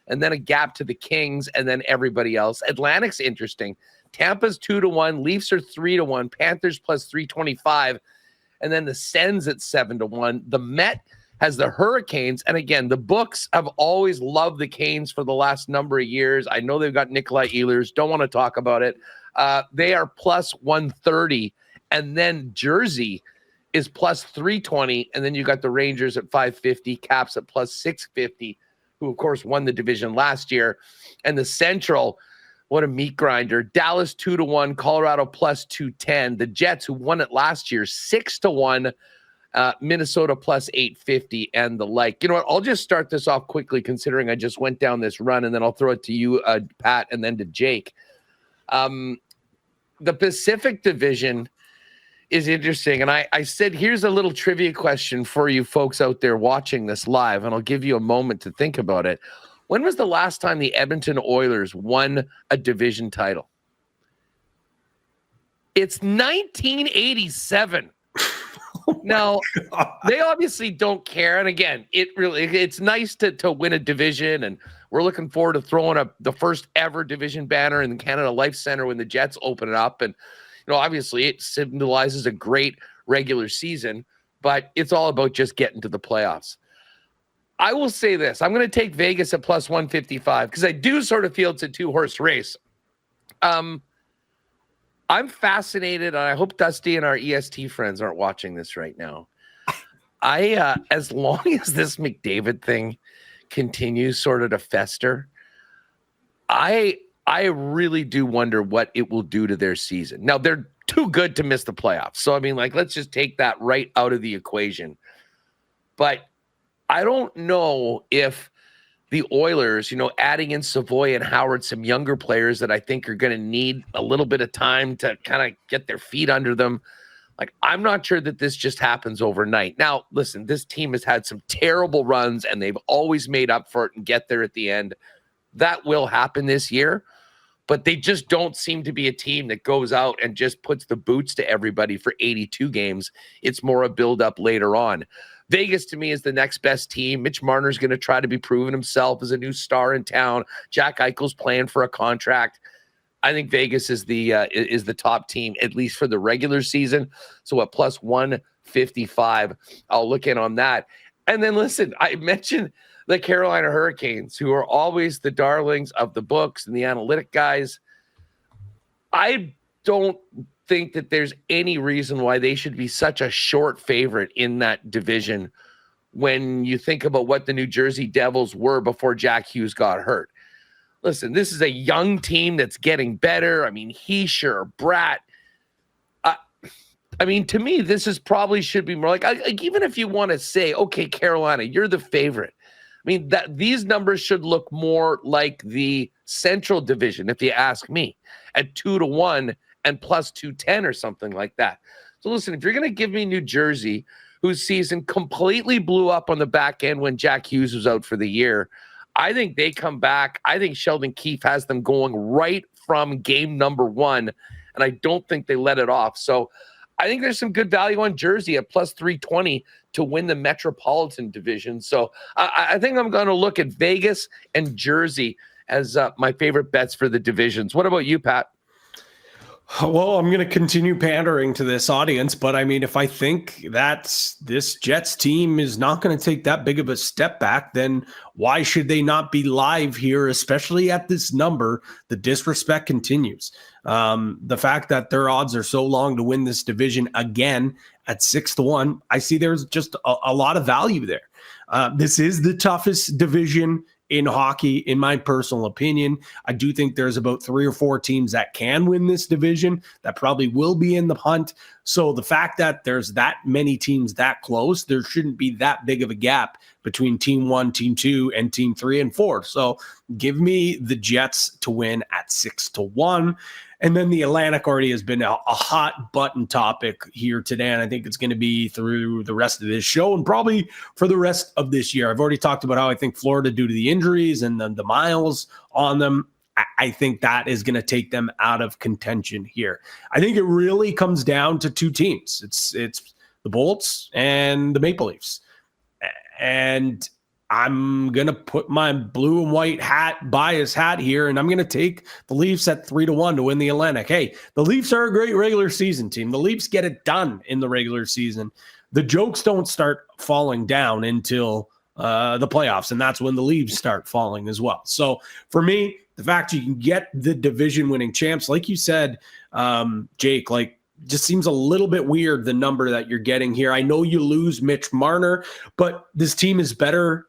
And then a gap to the Kings, and then everybody else. Atlantic's interesting. Tampa's 2-1, Leafs are 3-1, Panthers plus 325, and then the Sens at 7-1. The Met has the Hurricanes, and again, the books have always loved the Canes for the last number of years. I know they've got Nikolai Ehlers. Don't want to talk about it. They are plus 130, and then Jersey is plus 320, and then you got the Rangers at 550, Caps at plus 650. Who, of course, won the division last year. And the Central, what a meat grinder. Dallas 2-1, Colorado plus 210. The Jets, who won it last year, 6-1. Minnesota plus 850 and the like. You know what? I'll just start this off quickly, considering I just went down this run, and then I'll throw it to you, Pat, and then to Jake. The Pacific Division is interesting. And I said, here's a little trivia question for you folks out there watching this live, and I'll give you a moment to think about it. When was the last time the Edmonton Oilers won a division title? It's 1987. Now, they obviously don't care. And again, it's nice to win a division, and we're looking forward to throwing the first ever division banner in the Canada Life Center when the Jets open it up. And obviously it symbolizes a great regular season, but it's all about just getting to the playoffs. I will say this. I'm going to take Vegas at plus 155 because I do sort of feel it's a two-horse race. I'm fascinated, and I hope Dusty and our EST friends aren't watching this right now. As long as this McDavid thing continues sort of to fester, I really do wonder what it will do to their season. Now, they're too good to miss the playoffs. So, let's just take that right out of the equation. But I don't know if the Oilers, adding in Savoy and Howard, some younger players that I think are going to need a little bit of time to kind of get their feet under them. I'm not sure that this just happens overnight. Now, listen, this team has had some terrible runs, and they've always made up for it and get there at the end. That will happen this year. But they just don't seem to be a team that goes out and just puts the boots to everybody for 82 games. It's more a build-up later on. Vegas, to me, is the next best team. Mitch Marner's going to try to be proving himself as a new star in town. Jack Eichel's playing for a contract. I think Vegas is the top team, at least for the regular season. So at plus 155, I'll look in on that. And then, listen, I mentioned the Carolina Hurricanes, who are always the darlings of the books and the analytic guys. I don't think that there's any reason why they should be such a short favorite in that division when you think about what the New Jersey Devils were before Jack Hughes got hurt. Listen, this is a young team that's getting better. Heischer, Bratt. To me, this is probably should be more like even if you want to say, okay, Carolina, you're the favorite. That these numbers should look more like the Central Division, if you ask me, at 2-1 and plus 210 or something like that. So listen, if you're going to give me New Jersey, whose season completely blew up on the back end when Jack Hughes was out for the year, I think they come back. I think Sheldon Keefe has them going right from game number one, and I don't think they let it off. So I think there's some good value on Jersey at plus 320 to win the Metropolitan Division. So I think I'm going to look at Vegas and Jersey as my favorite bets for the divisions. What about you, Pat? Well, I'm going to continue pandering to this audience, but if I think that this Jets team is not going to take that big of a step back, then why should they not be live here, especially at this number? The disrespect continues. The fact that their odds are so long to win this division again at 6-1, I see there's just a lot of value there. This is the toughest division in hockey, in my personal opinion. I do think there's about 3 or 4 teams that can win this division that probably will be in the hunt So the fact that there's that many teams that close, there shouldn't be that big of a gap between team 1, team 2, and team 3 and 4. So give me the Jets to win at 6-1. And then the Atlantic already has been a hot button topic here today. And I think it's going to be through the rest of this show and probably for the rest of this year. I've already talked about how I think Florida, due to the injuries and the miles on them, I think that is going to take them out of contention here. I think it really comes down to two teams. It's the Bolts and the Maple Leafs. And I'm going to put my blue and white bias hat here, and I'm going to take the Leafs at 3-1 to win the Atlantic. Hey, the Leafs are a great regular season team. The Leafs get it done in the regular season. The jokes don't start falling down until the playoffs, and that's when the Leafs start falling as well. So for me, the fact you can get the division-winning champs, like you said, Jake, just seems a little bit weird, the number that you're getting here. I know you lose Mitch Marner, but this team is better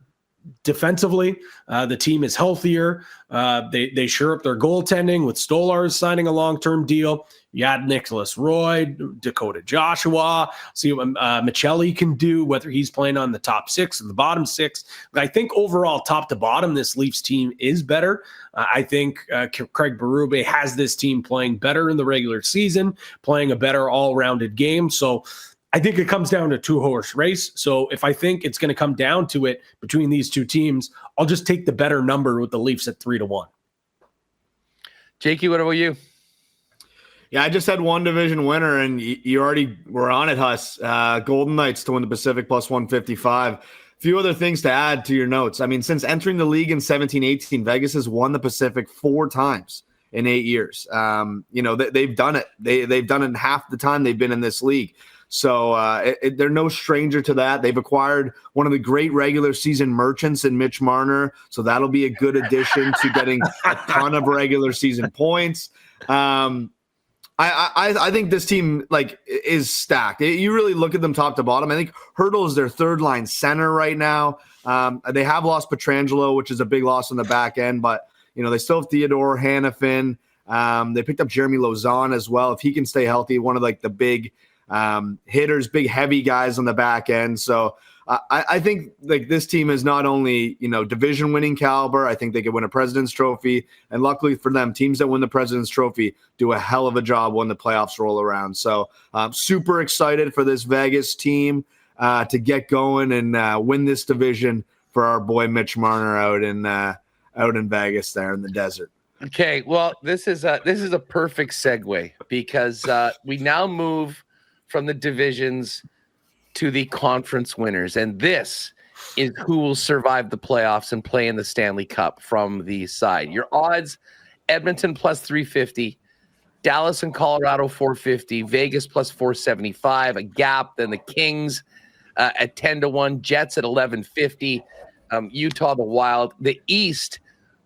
defensively. The team is healthier. They shore up their goaltending with Stolarz signing a long-term deal. You add Nicholas Roy, Dakota Joshua, see what Michelli can do, whether he's playing on the top 6 or the bottom 6. I think overall, top to bottom, this Leafs team is better. I think Craig Berube has this team playing better in the regular season, playing a better all-rounded game. So I think it comes down to a 2-horse race. So if I think it's going to come down to it between these two teams, I'll just take the better number with the Leafs at 3-1. Jakey, what about you? Yeah, I just had one division winner, and you already were on it, Huss. Golden Knights to win the Pacific plus 155. A few other things to add to your notes. I mean, since entering the league in 17-18, Vegas has won the Pacific 4 times in 8 years. They've done it. They've done it in half the time they've been in this league. So they're no stranger to that. They've acquired one of the great regular season merchants in Mitch Marner, so that'll be a good addition to getting a ton of regular season points. I think this team is stacked. You really look at them top to bottom. I think Hurdle is their third line center right now. They have lost Pietrangelo, which is a big loss on the back end, but they still have Theodore Hannafin. They picked up Jeremy Lauzon as well. If he can stay healthy, one of the big hitters, big heavy guys on the back end. So I think this team is not only division winning caliber. I think they could win a President's Trophy, and luckily for them, teams that win the President's Trophy do a hell of a job when the playoffs roll around. So I'm super excited for this Vegas team to get going and win this division for our boy Mitch Marner out in Vegas there in the desert. Okay, well, this is a perfect segue because we now move from the divisions to the conference winners, and this is who will survive the playoffs and play in the Stanley Cup from the side. Your odds: Edmonton plus 350, Dallas and Colorado 450, Vegas plus 475, a gap. Then the Kings at 10-1, Jets at 1150, Utah the Wild. The East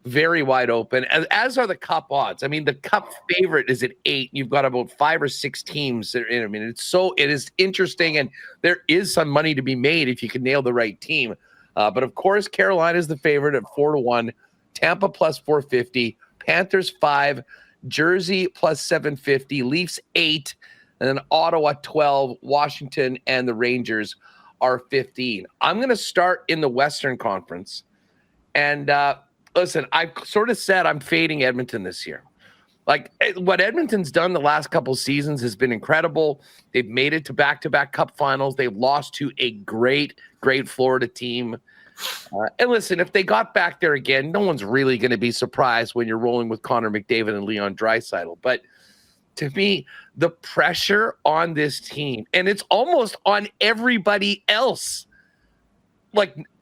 very wide open, as are the Cup odds. I mean, the Cup favorite is at 8. You've got about 5 or 6 teams that are in. I mean, it is interesting, and there is some money to be made if you can nail the right team. But of course, Carolina is the favorite at 4-1, Tampa plus 450, Panthers 5, Jersey plus 750, Leafs 8, and then Ottawa 12, Washington and the Rangers are 15. I'm going to start in the Western Conference, and listen, I sort of said I'm fading Edmonton this year. What Edmonton's done the last couple seasons has been incredible. They've made it to back-to-back Cup finals. They've lost to a great Florida team. And listen, if they got back there again, no one's really going to be surprised when you're rolling with Connor McDavid and Leon Draisaitl. But to me, the pressure on this team, and it's almost on everybody else,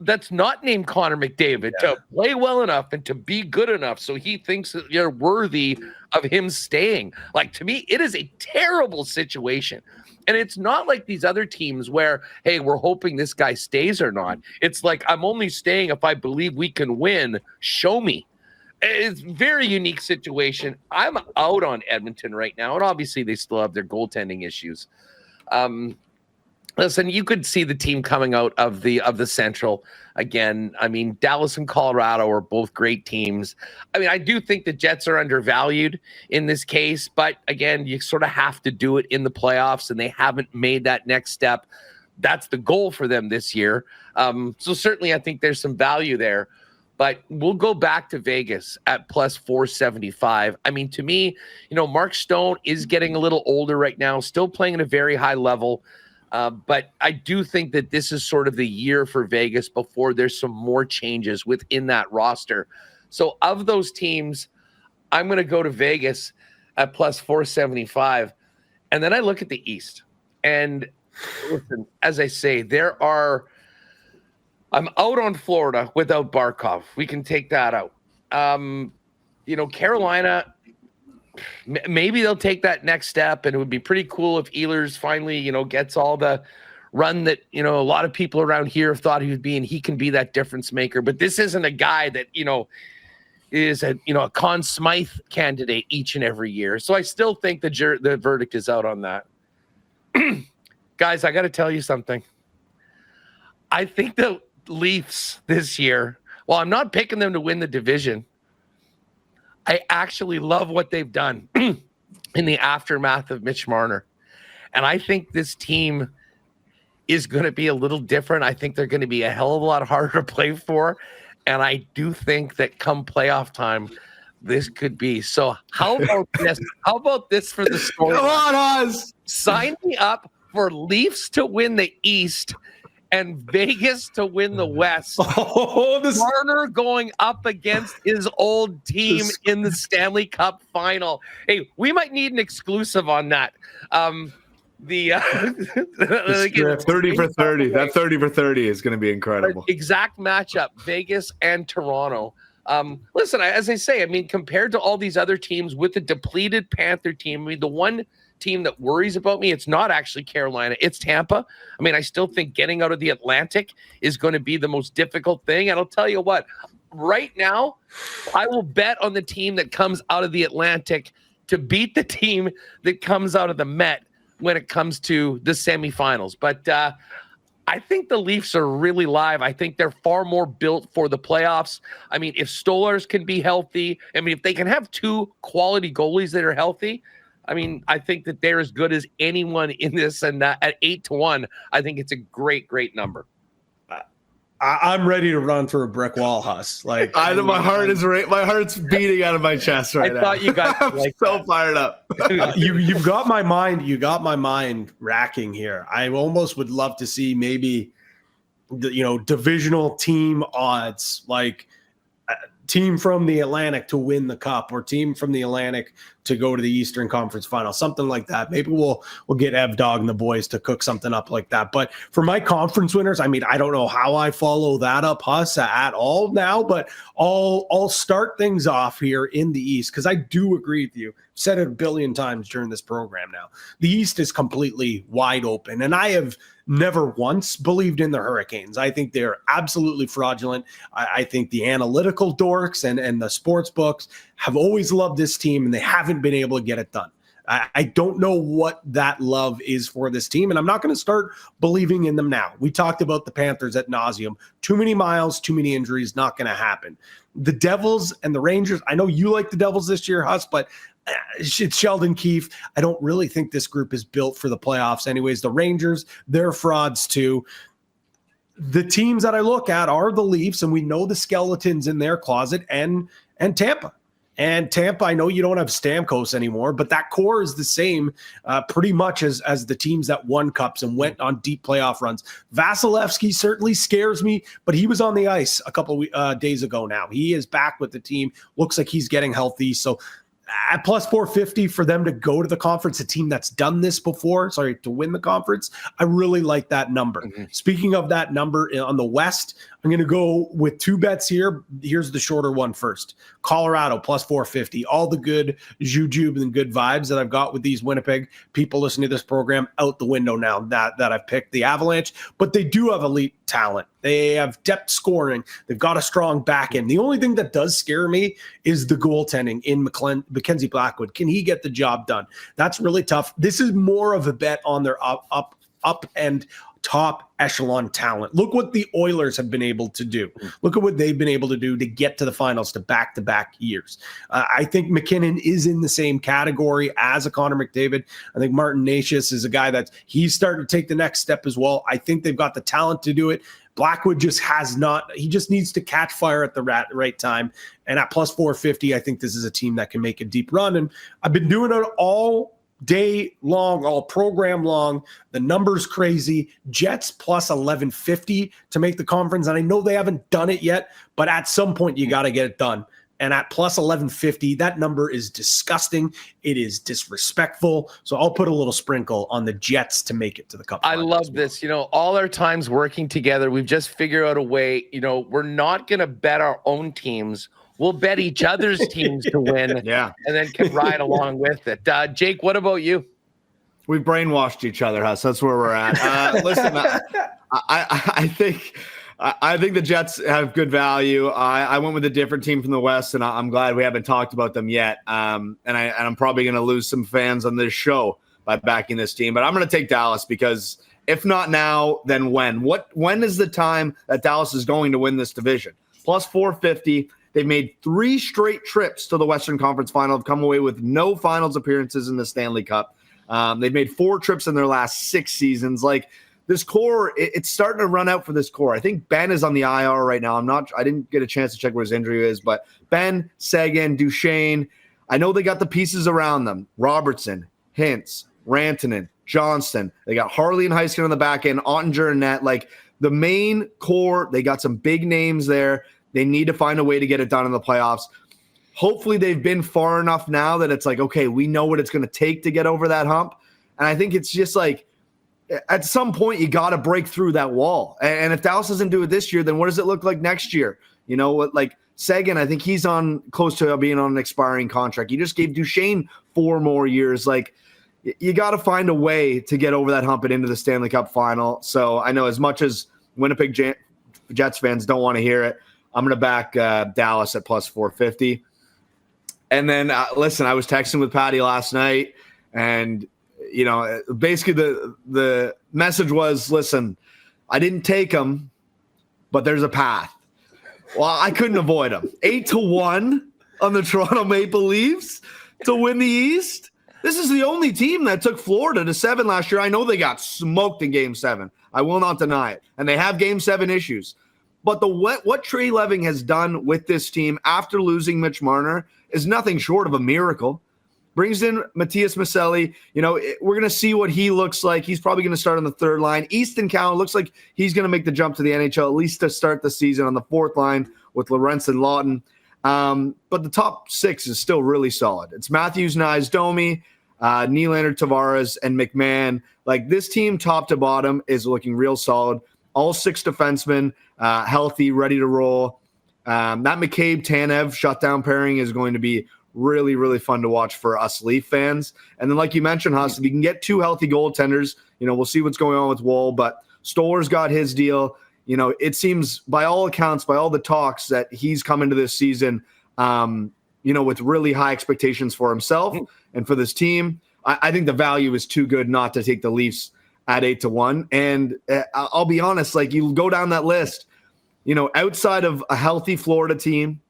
that's not named Connor McDavid, to play well enough and to be good enough so he thinks that you're worthy of him staying. To me, it is a terrible situation. And it's not like these other teams where, hey, we're hoping this guy stays or not. It's I'm only staying if I believe we can win. Show me. It's a very unique situation. I'm out on Edmonton right now, and obviously they still have their goaltending issues. Listen, you could see the team coming out of the Central again. I mean, Dallas and Colorado are both great teams. I mean, I do think the Jets are undervalued in this case, but again, you sort of have to do it in the playoffs, and they haven't made that next step. That's the goal for them this year. So certainly, I think there's some value there. But we'll go back to Vegas at plus 475. I mean, to me, Mark Stone is getting a little older right now, still playing at a very high level. But I do think that this is sort of the year for Vegas before there's some more changes within that roster. So of those teams, I'm going to go to Vegas at plus 475. And then I look at the East. And listen, as I say, I'm out on Florida without Barkov. We can take that out. Carolina, maybe they'll take that next step, and it would be pretty cool if Ehlers finally, gets all the run that, a lot of people around here have thought he would be, and he can be that difference maker. But this isn't a guy that, is a Conn Smythe candidate each and every year. So I still think the verdict is out on that. Guys, I got to tell you something. I think the Leafs this year, while I'm not picking them to win the division, I actually love what they've done in the aftermath of Mitch Marner. And I think this team is going to be a little different. I think they're going to be a hell of a lot harder to play for. And I do think that come playoff time, this could be. So how about this? How about this for the story? Come on, Oz. Sign me up for Leafs to win the East and Vegas to win the West. Marner going up against his old team in the Stanley Cup final. Hey, we might need an exclusive on that. 30 for 30. That 30 for 30 is going to be incredible. Exact matchup, Vegas and Toronto. Listen, as I say, I mean, compared to all these other teams with the depleted Panther team, I mean, the one team that worries about me, it's not actually Carolina, it's Tampa. I mean, I still think getting out of the Atlantic is going to be the most difficult thing. And I'll tell you what, right now, I will bet on the team that comes out of the Atlantic to beat the team that comes out of the Met when it comes to the semifinals. But I think the Leafs are really live. I think they're far more built for the playoffs. I mean, if Stolarz can be healthy, I mean, if they can have two quality goalies that are healthy, I mean, I think that they're as good as anyone in this, and at 8-1, I think it's a great, great number. I'm ready to run through a brick wall, Huss. Like, my heart's beating out of my chest right now. I thought you guys like so fired up. You've got my mind. You got my mind racking here. I almost would love to see maybe divisional team odds, like team from the Atlantic to win the Cup, or team from the Atlantic to go to the Eastern Conference Final, something like that. Maybe we'll get Ev Dog and the boys to cook something up like that. But for my conference winners, I mean, I don't know how I follow that up, Huss, at all now, but I'll start things off here in the East, because I do agree with you. I've said it a billion times during this program now. The East is completely wide open, and I have never once believed in the Hurricanes. I think they're absolutely fraudulent. I think the analytical dorks and the sports books have always loved this team, and they haven't been able to get it done. I don't know what that love is for this team, and I'm not going to start believing in them now. We talked about the Panthers ad nauseum. Too many miles, too many injuries, not going to happen. The Devils and the Rangers, I know you like the Devils this year, Huss, but it's Sheldon Keefe. I don't really think this group is built for the playoffs anyways. The Rangers, they're frauds too. The teams that I look at are the Leafs, and we know the skeletons in their closet, and Tampa. And Tampa, I know you don't have Stamkos anymore, but that core is the same pretty much as the teams that won cups and went on deep playoff runs. Vasilevsky certainly scares me, but he was on the ice a couple of days ago now. He is back with the team. Looks like he's getting healthy. So at plus 450 for them to go to the conference, a team that's done this before, to win the conference, I really like that number. Mm-hmm. Speaking of that number on the West, I'm going to go with two bets here. Here's the shorter one first. Colorado plus 450. All the good juju and good vibes that I've got with these Winnipeg people listening to this program out the window now that I've picked the Avalanche. But they do have elite talent. They have depth scoring. They've got a strong back end. The only thing that does scare me is the goaltending in Mackenzie Blackwood. Can he get the job done? That's really tough. This is more of a bet on their up and top echelon talent. Look what the Oilers have been able to do. Look at what they've been able to do to get to the finals to back-to-back years. I think McKinnon is in the same category as a Connor McDavid. I think Martin Necas is a guy that he's starting to take the next step as well. I think they've got the talent to do it. Blackwood just has not. He just needs to catch fire at the right time. And at plus 450, I think this is a team that can make a deep run. And I've been doing it all day long, all program long. The number's crazy. Jets plus 1150 to make the conference. And I know they haven't done it yet, but at some point you got to get it done. And at plus 1150, that number is disgusting. It is disrespectful. So I'll put a little sprinkle on the Jets to make it to the Cup. I love this. All our times working together, we've just figured out a way. We're not going to bet our own teams. We'll bet each other's teams to win, and then can ride along with it. Jake, what about you? We've brainwashed each other, Huss. That's where we're at. Listen, I think the Jets have good value. I went with a different team from the West, and I'm glad we haven't talked about them yet. And I'm probably going to lose some fans on this show by backing this team. But I'm going to take Dallas because if not now, then when? When is the time that Dallas is going to win this division? Plus 450. They've made 3 straight trips to the Western Conference Final, have come away with no finals appearances in the Stanley Cup. They've made 4 trips in their last 6 seasons. Like, this core, it's starting to run out for this core. I think Ben is on the IR right now. I didn't get a chance to check where his injury is, but Ben, Seguin, Duchesne, I know they got the pieces around them. Robertson, Hintz, Rantanen, Johnston. They got Harley and Heiskin on the back end, Ottinger and net. Like, the main core, they got some big names there. They need to find a way to get it done in the playoffs. Hopefully they've been far enough now that it's like, okay, we know what it's going to take to get over that hump. And I think it's just like, at some point you got to break through that wall. And if Dallas doesn't do it this year, then what does it look like next year? Like Seguin, I think he's on close to being on an expiring contract. You just gave Duchesne 4 more years. Like, you got to find a way to get over that hump and into the Stanley Cup final. So I know as much as Winnipeg Jets fans don't want to hear it, I'm going to back Dallas at plus 450. And then, listen, I was texting with Patty last night, and, basically the message was, listen, I didn't take them, but there's a path. Well, I couldn't avoid them. 8-1 on the Toronto Maple Leafs to win the East. This is the only team that took Florida to 7 last year. I know they got smoked in Game 7. I will not deny it. And they have Game 7 issues. But what Trey Leving has done with this team after losing Mitch Marner is nothing short of a miracle. Brings in Matthias Maselli. We're going to see what he looks like. He's probably going to start on the 3rd line. Easton Cowan looks like he's going to make the jump to the NHL, at least to start the season on the 4th line with Lorentz and Lawton. But the top 6 is still really solid. It's Matthews, Nyes, Domi, Nylander, Tavares, and McMahon. Like, this team top to bottom is looking real solid. All 6 defensemen healthy, ready to roll. That McCabe-Tanev shutdown pairing is going to be really, really fun to watch for us Leaf fans. And then, like you mentioned, Huss, if you can get 2 healthy goaltenders, we'll see what's going on with Woll. But Stoller's got his deal. It seems, by all accounts, by all the talks, that he's come into this season, with really high expectations for himself and for this team. I think the value is too good not to take the Leafs at 8-1. And I'll be honest, like, you go down that list, outside of a healthy Florida team,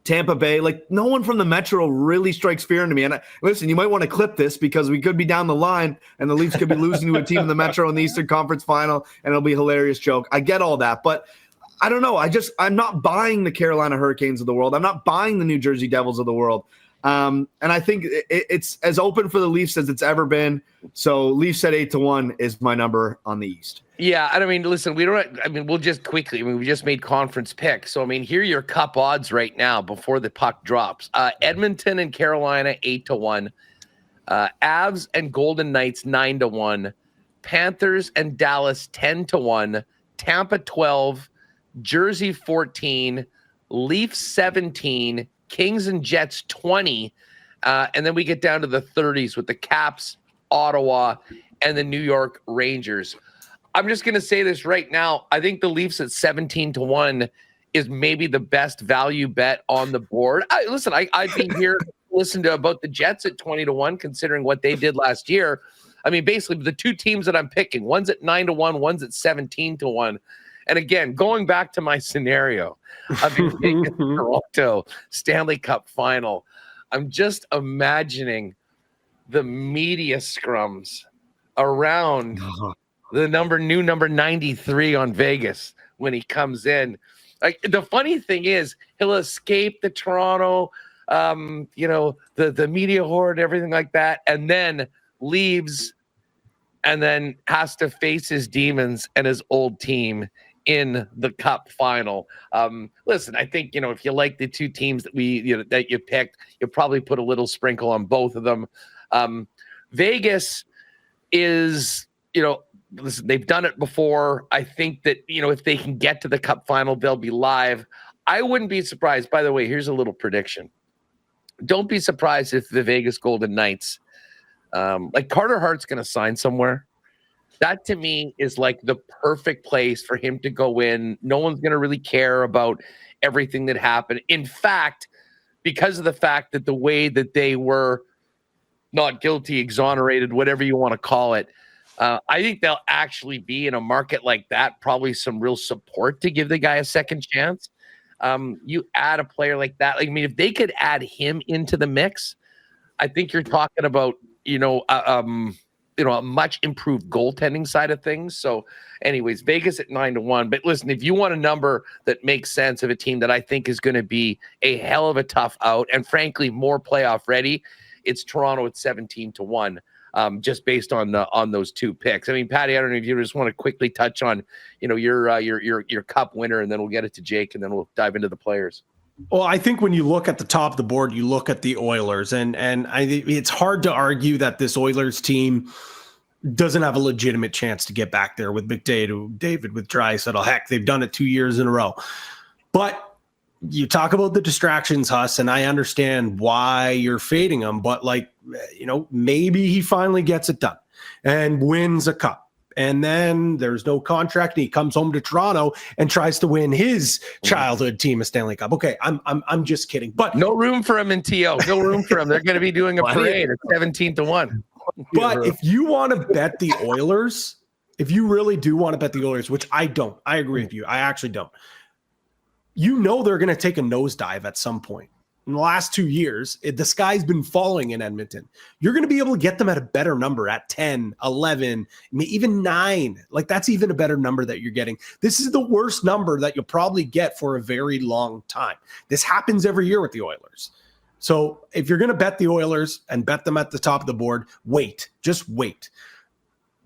Tampa Bay, like, no one from the Metro really strikes fear into me. And listen, you might want to clip this because we could be down the line and the Leafs could be losing to a team in the Metro in the Eastern Conference Final, and it'll be a hilarious joke. I get all that, but I don't know. I'm not buying the Carolina Hurricanes of the world. I'm not buying the New Jersey Devils of the world. And I think it's as open for the Leafs as it's ever been. So Leafs at 8-1 is my number on the East. Yeah, and listen, we'll just quickly, we just made conference picks. So, here are your Cup odds right now before the puck drops. Edmonton and Carolina, 8-1. Avs and Golden Knights, 9-1. Panthers and Dallas, 10-1. Tampa, 12. Jersey, 14. Leafs, 17. Kings and Jets, 20. And then we get down to the 30s with the Caps, Ottawa, and the New York Rangers. I'm just going to say this right now. I think the Leafs at 17-1 is maybe the best value bet on the board. I've been here listening to about the Jets at 20-1, considering what they did last year. I mean, basically the two teams that I'm picking, one's at 9-1, one's at 17-1. And again, going back to my scenario of the Toronto Stanley Cup final, I'm just imagining the media scrums around the new number 93 on Vegas when he comes in. Like, the funny thing is, he'll escape the Toronto, the media horde, everything like that, and then leaves, and then has to face his demons and his old team in the Cup final. Listen, I think, if you like the two teams that that you picked, you'll probably put a little sprinkle on both of them. Vegas is, listen, they've done it before. I think that, if they can get to the Cup final, they'll be live. I wouldn't be surprised. By the way, here's a little prediction. Don't be surprised if the Vegas Golden Knights, like Carter Hart's going to sign somewhere. That to me is like the perfect place for him to go in. No one's going to really care about everything that happened. In fact, because of the fact that the way that they were not guilty, exonerated, whatever you want to call it, I think they'll actually be in a market like that, probably some real support to give the guy a second chance. You add a player like that. I mean, if they could add him into the mix, I think you're talking about, a much improved goaltending side of things. So anyways, Vegas at 9-1. But listen, if you want a number that makes sense of a team that I think is going to be a hell of a tough out and frankly more playoff ready, it's Toronto at 17-1. Just based on those two picks. I mean, Patty, I don't know if you just want to quickly touch on, your Cup winner, and then we'll get it to Jake, and then we'll dive into the players. Well, I think when you look at the top of the board, you look at the Oilers, and it's hard to argue that this Oilers team doesn't have a legitimate chance to get back there with McDavid, with Draisaitl. Heck, they've done it 2 years in a row. But you talk about the distractions, Huss, and I understand why you're fading him, but maybe he finally gets it done and wins a cup. And then there's no contract, and he comes home to Toronto and tries to win his childhood team a Stanley Cup. Okay, I'm just kidding. But no room for him in TO. No room for him. They're going to be doing a parade at 17-1. But if you want to bet the Oilers, if you really do want to bet the Oilers, which I don't, I agree with you. I actually don't. They're going to take a nosedive at some point. In the last 2 years, the sky's been falling in Edmonton. You're going to be able to get them at a better number at 10, 11, even 9. Like, that's even a better number that you're getting. This is the worst number that you'll probably get for a very long time. This happens every year with the Oilers. So if you're going to bet the Oilers and bet them at the top of the board, wait. Just wait.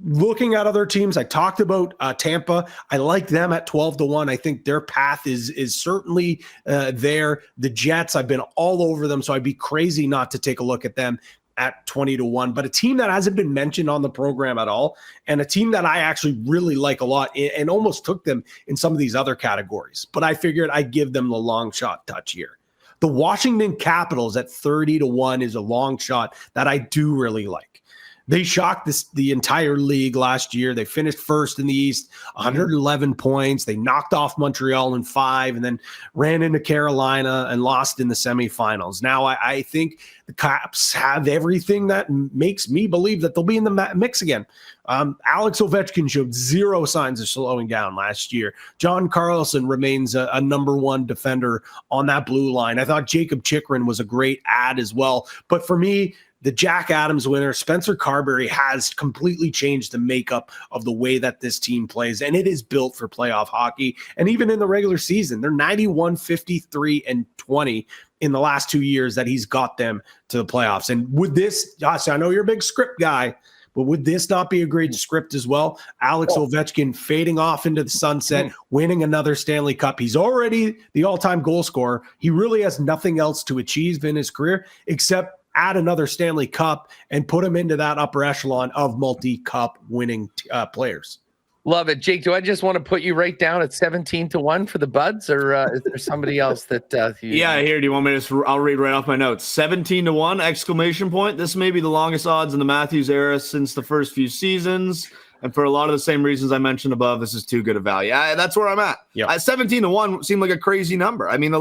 Looking at other teams, I talked about Tampa. I like them at 12-1. I think their path is certainly there. The Jets, I've been all over them, so I'd be crazy not to take a look at them at 20-1. But a team that hasn't been mentioned on the program at all, and a team that I actually really like a lot and almost took them in some of these other categories. But I figured I'd give them the long shot touch here. The Washington Capitals at 30-1 is a long shot that I do really like. They shocked the entire league last year. They finished first in the East, 111 points. They knocked off Montreal in 5 and then ran into Carolina and lost in the semifinals. Now, I think the Caps have everything that makes me believe that they'll be in the mix again. Alex Ovechkin showed zero signs of slowing down last year. John Carlson remains a number one defender on that blue line. I thought Jacob Chikrin was a great add as well. But for me, the Jack Adams winner, Spencer Carberry, has completely changed the makeup of the way that this team plays, and it is built for playoff hockey. And even in the regular season, they're 91, 53, and 20 in the last 2 years that he's got them to the playoffs. And would this, Josh, I know you're a big script guy, but would this not be a great script as well? Alex Ovechkin fading off into the sunset, winning another Stanley Cup. He's already the all-time goal scorer. He really has nothing else to achieve in his career except add another Stanley Cup and put him into that upper echelon of multi-cup winning players. Love it. Jake, do I just want to put you right down at 17-1 for the Buds, or is there somebody else that Yeah, here, do you want me to I'll read right off my notes. 17-1 exclamation point. This may be the longest odds in the Matthews era since the first few seasons. And for a lot of the same reasons I mentioned above, this is too good a value. That's where I'm at. Yep. 17-1 seemed like a crazy number. I mean,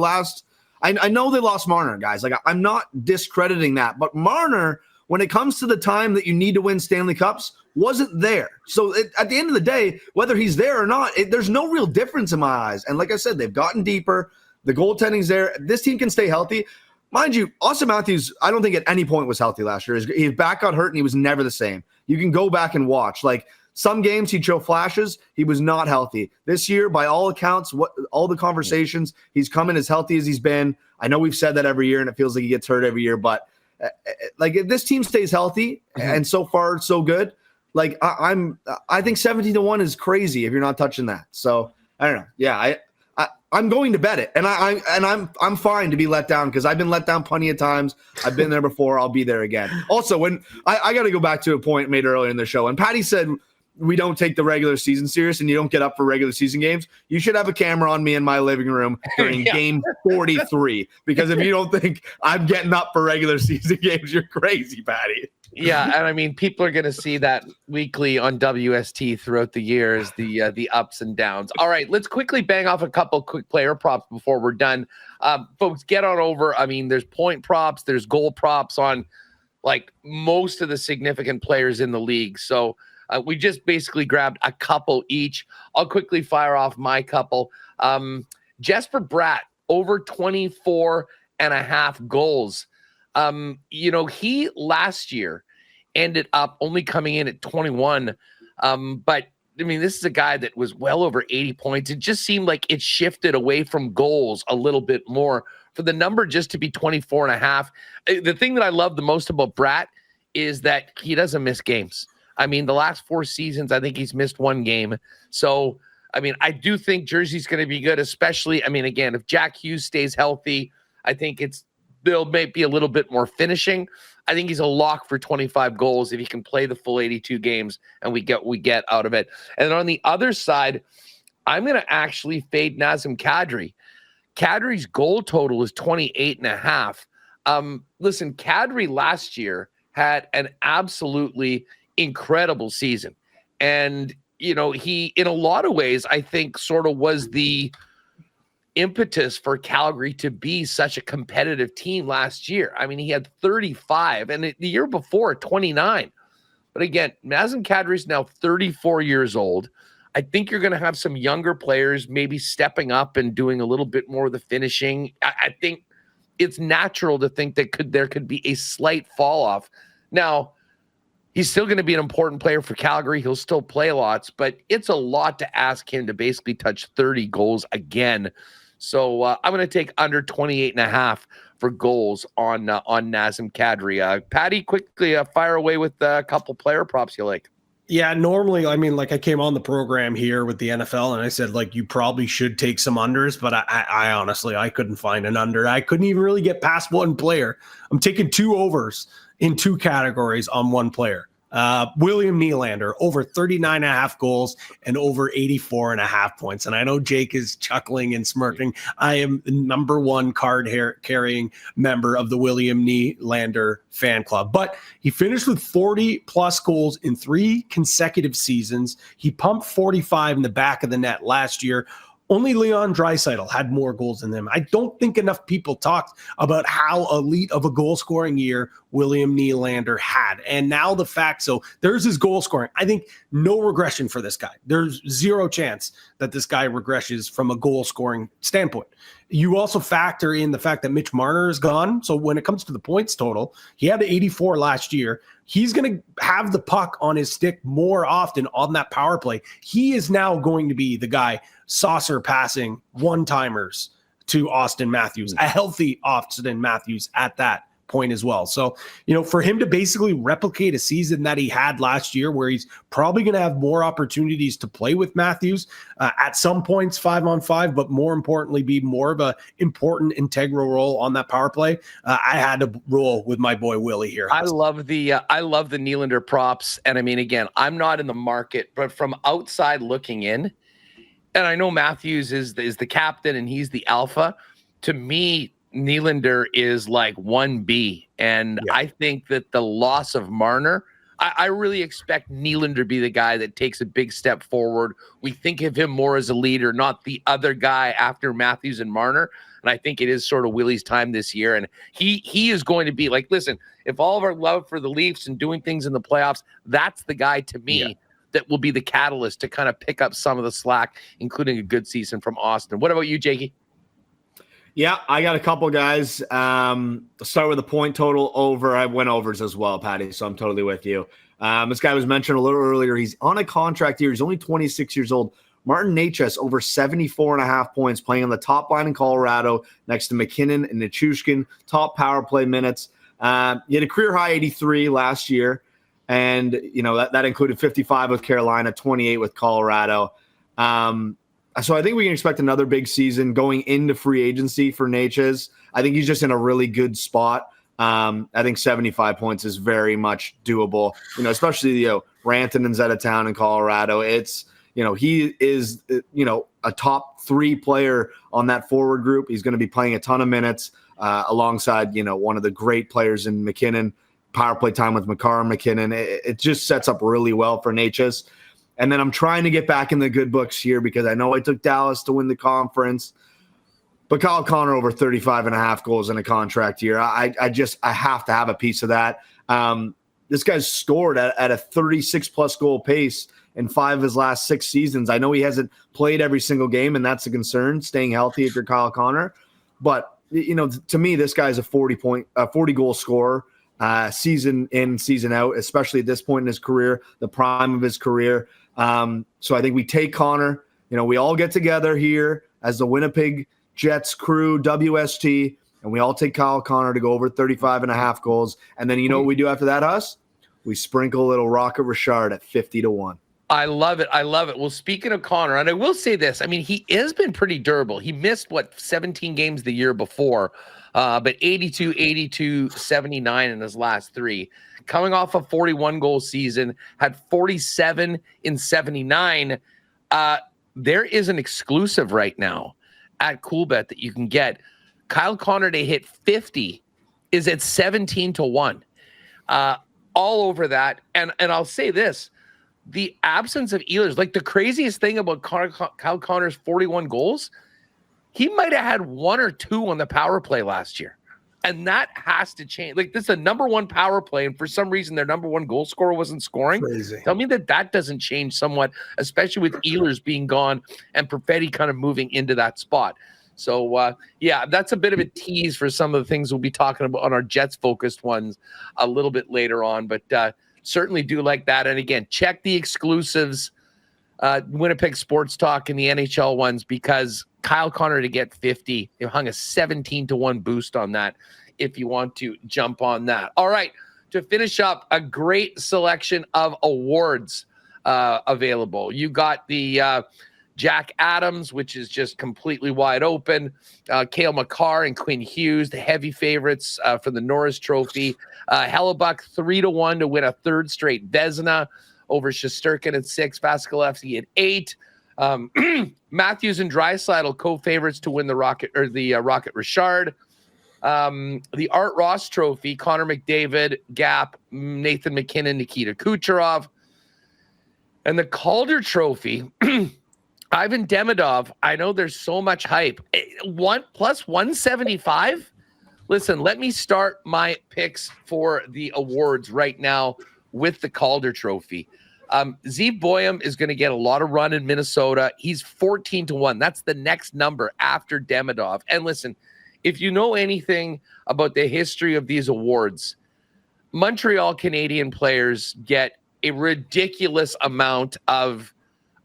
I know they lost Marner, guys. Like, I'm not discrediting that, but Marner when it comes to the time that you need to win Stanley Cups, wasn't there. So at the end of the day, whether he's there or not, there's no real difference in my eyes. And like I said, they've gotten deeper. The goaltending's there. This team can stay healthy. Mind you, Austin Matthews, I don't think at any point was healthy last year. His back got hurt and he was never the same. You can go back and watch. Like some games he'd show flashes. He was not healthy. This year, by all accounts, all the conversations, he's coming as healthy as he's been. I know we've said that every year and it feels like he gets hurt every year, but like if this team stays healthy and so far so good, like I think 17-1 is crazy if you're not touching that. So I don't know. Yeah, I'm going to bet it, and I'm fine to be let down because I've been let down plenty of times. I've been there before. I'll be there again. Also, when I got to go back to a point made earlier in the show, and Patty said we don't take the regular season serious and you don't get up for regular season games. You should have a camera on me in my living room during game 43 because if you don't think I'm getting up for regular season games, you're crazy, Patty. Yeah, and I mean, people are going to see that weekly on WST throughout the years, the ups and downs. All right, let's quickly bang off a couple quick player props before we're done. Folks, get on over. I mean, there's point props, there's goal props on like most of the significant players in the league. So we just basically grabbed a couple each. I'll quickly fire off my couple. Jesper Bratt, over 24.5 goals. He last year ended up only coming in at 21. But I mean, this is a guy that was well over 80 points. It just seemed like it shifted away from goals a little bit more for the number just to be 24.5. The thing that I love the most about Bratt is that he doesn't miss games. I mean, the last 4 seasons, I think he's missed 1 game. So, I mean, I do think Jersey's going to be good, especially, I mean, again, if Jack Hughes stays healthy, I think they'll maybe be a little bit more finishing. I think he's a lock for 25 goals if he can play the full 82 games and we get out of it. And then on the other side, I'm going to actually fade Nazem Kadri. Kadri's goal total is 28.5. Listen, Kadri last year had an absolutely incredible season. And, he, in a lot of ways, I think sort of was the impetus for Calgary to be such a competitive team last year. I mean, he had 35 and the year before 29. But again, Nazem Kadri is now 34 years old. I think you're going to have some younger players maybe stepping up and doing a little bit more of the finishing. I think it's natural to think that there could be a slight fall off. Now, he's still going to be an important player for Calgary. He'll still play lots, but it's a lot to ask him to basically touch 30 goals again. So I'm going to take under 28.5 for goals on Nazem Kadri. Patty, quickly fire away with a couple player props you like. Yeah, normally, I mean, like I came on the program here with the NFL and I said, like, you probably should take some unders, but I honestly, I couldn't find an under. I couldn't even really get past one player. I'm taking 2 overs in 2 categories on 1 player. William Nylander, over 39.5 goals and over 84.5 points. And I know Jake is chuckling and smirking. I am the number 1 card carrying member of the William Nylander fan club. But he finished with 40 plus goals in 3 consecutive seasons. He pumped 45 in the back of the net last year. Only Leon Draisaitl had more goals than him. I don't think enough people talked about how elite of a goal-scoring year William Nylander had. And now the fact, so there's his goal scoring. I think no regression for this guy. There's 0 chance that this guy regresses from a goal-scoring standpoint. You also factor in the fact that Mitch Marner is gone. So when it comes to the points total, he had 84 last year. He's going to have the puck on his stick more often on that power play. He is now going to be the guy saucer passing one-timers to Austin Matthews, a healthy Austin Matthews at that point as well. So, for him to basically replicate a season that he had last year where he's probably going to have more opportunities to play with Matthews at some points 5-on-5, but more importantly, be more of a important integral role on that power play. I had to roll with my boy Willie here. I love the Nylander props. And I mean, again, I'm not in the market, but from outside looking in, and I know Matthews is the captain and he's the alpha. To me, Nylander is like 1B. And yeah. I think that the loss of Marner, I really expect Nylander to be the guy that takes a big step forward. We think of him more as a leader, not the other guy after Matthews and Marner. And I think it is sort of Willie's time this year. And he is going to be like, listen, if all of our love for the Leafs and doing things in the playoffs, that's the guy to me that will be the catalyst to kind of pick up some of the slack, including a good season from Austin. What about you, Jakey? Yeah, I got a couple guys. Start with a point total over. I went overs as well, Patty, so I'm totally with you. This guy was mentioned a little earlier. He's on a contract here. He's only 26 years old. Martin Necas, over 74.5 points, playing on the top line in Colorado next to McKinnon and Nichushkin, top power play minutes. He had a career-high 83 last year, and that included 55 with Carolina, 28 with Colorado. So I think we can expect another big season going into free agency for Necas. I think he's just in a really good spot. I think 75 points is very much doable, especially, Rantanen's out of town in Colorado. It's, he is, a top 3 player on that forward group. He's going to be playing a ton of minutes alongside, one of the great players in McKinnon, power play time with Makar and McKinnon. It just sets up really well for Necas. And then I'm trying to get back in the good books here because I know I took Dallas to win the conference. But Kyle Connor over 35.5 goals in a contract year. I have to have a piece of that. This guy's scored at a 36-plus goal pace in 5 of his last 6 seasons. I know he hasn't played every single game, and that's a concern, staying healthy if you're Kyle Connor. But, to me, this guy's a 40-goal scorer. Season in, season out, especially at this point in his career, the prime of his career. So I think we take Connor. We all get together here as the Winnipeg Jets crew, WST, and we all take Kyle Connor to go over 35.5 goals. And then what we do after that, Huss? We sprinkle a little Rocket Richard at 50-1. I love it. Well, speaking of Connor, and I will say this, he has been pretty durable. He missed, 17 games the year before, but 82, 82, 79 in his last 3. Coming off a 41-goal season, had 47 in 79. There is an exclusive right now at CoolBet that you can get. Kyle Connor to hit 50 is at 17-1. All over that. And I'll say this. The absence of Ehlers, like the craziest thing about Kyle Connor's 41 goals, he might have had 1 or 2 on the power play last year. And that has to change. Like, this is a number 1 power play, and for some reason their number 1 goal scorer wasn't scoring. Crazy. Tell me that doesn't change somewhat, especially with Ehlers being gone and Perfetti kind of moving into that spot. So, that's a bit of a tease for some of the things we'll be talking about on our Jets-focused ones a little bit later on. But certainly do like that. And again, check the exclusives, Winnipeg Sports Talk and the NHL ones, because Kyle Connor to get 50, it hung a 17-1 boost on that if you want to jump on that. All right, to finish up, a great selection of awards available. You got the Jack Adams, which is just completely wide open. Cale Makar and Quinn Hughes, the heavy favorites for the Norris Trophy. Hellebuck 3-1 to win a 3rd straight Vezina over Shesterkin at 6, Vasilevsky at 8. Matthews and Draisaitl co-favorites to win the Rocket Richard. The Art Ross Trophy, Connor McDavid, Gap, Nathan McKinnon, Nikita Kucherov. And the Calder Trophy, Ivan Demidov. I know there's so much hype. 1 plus 175. Listen, let me start my picks for the awards right now with the Calder Trophy. Zeev Boyum is going to get a lot of run in Minnesota. He's 14-1. That's the next number after Demidov. And listen, if you know anything about the history of these awards, Montreal Canadian players get a ridiculous amount of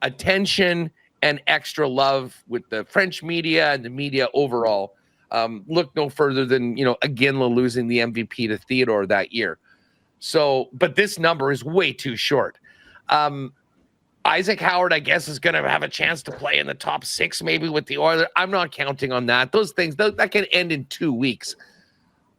attention and extra love with the French media and the media overall. Look no further than, Iginla losing the MVP to Theodore that year. So, but this number is way too short. Isaac Howard, I guess, is going to have a chance to play in the top 6, maybe with the Oilers. I'm not counting on that. Those things, that can end in 2 weeks.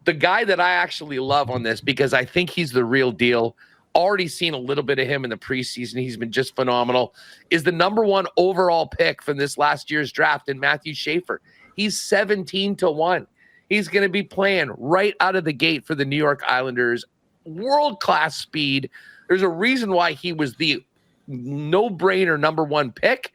The guy that I actually love on this, because I think he's the real deal, already seen a little bit of him in the preseason, he's been just phenomenal, is the number 1 overall pick from this last year's draft in Matthew Schaefer. He's 17-1. He's going to be playing right out of the gate for the New York Islanders. World-class speed. There's a reason why he was the no-brainer number one pick.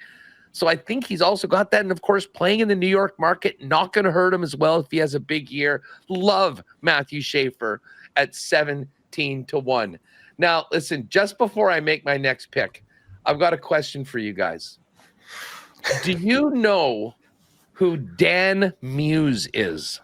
So I think he's also got that. And of course, playing in the New York market, not going to hurt him as well if he has a big year. Love Matthew Schaefer at 17-1. Now, listen, just before I make my next pick, I've got a question for you guys. Do you know who Dan Muse is?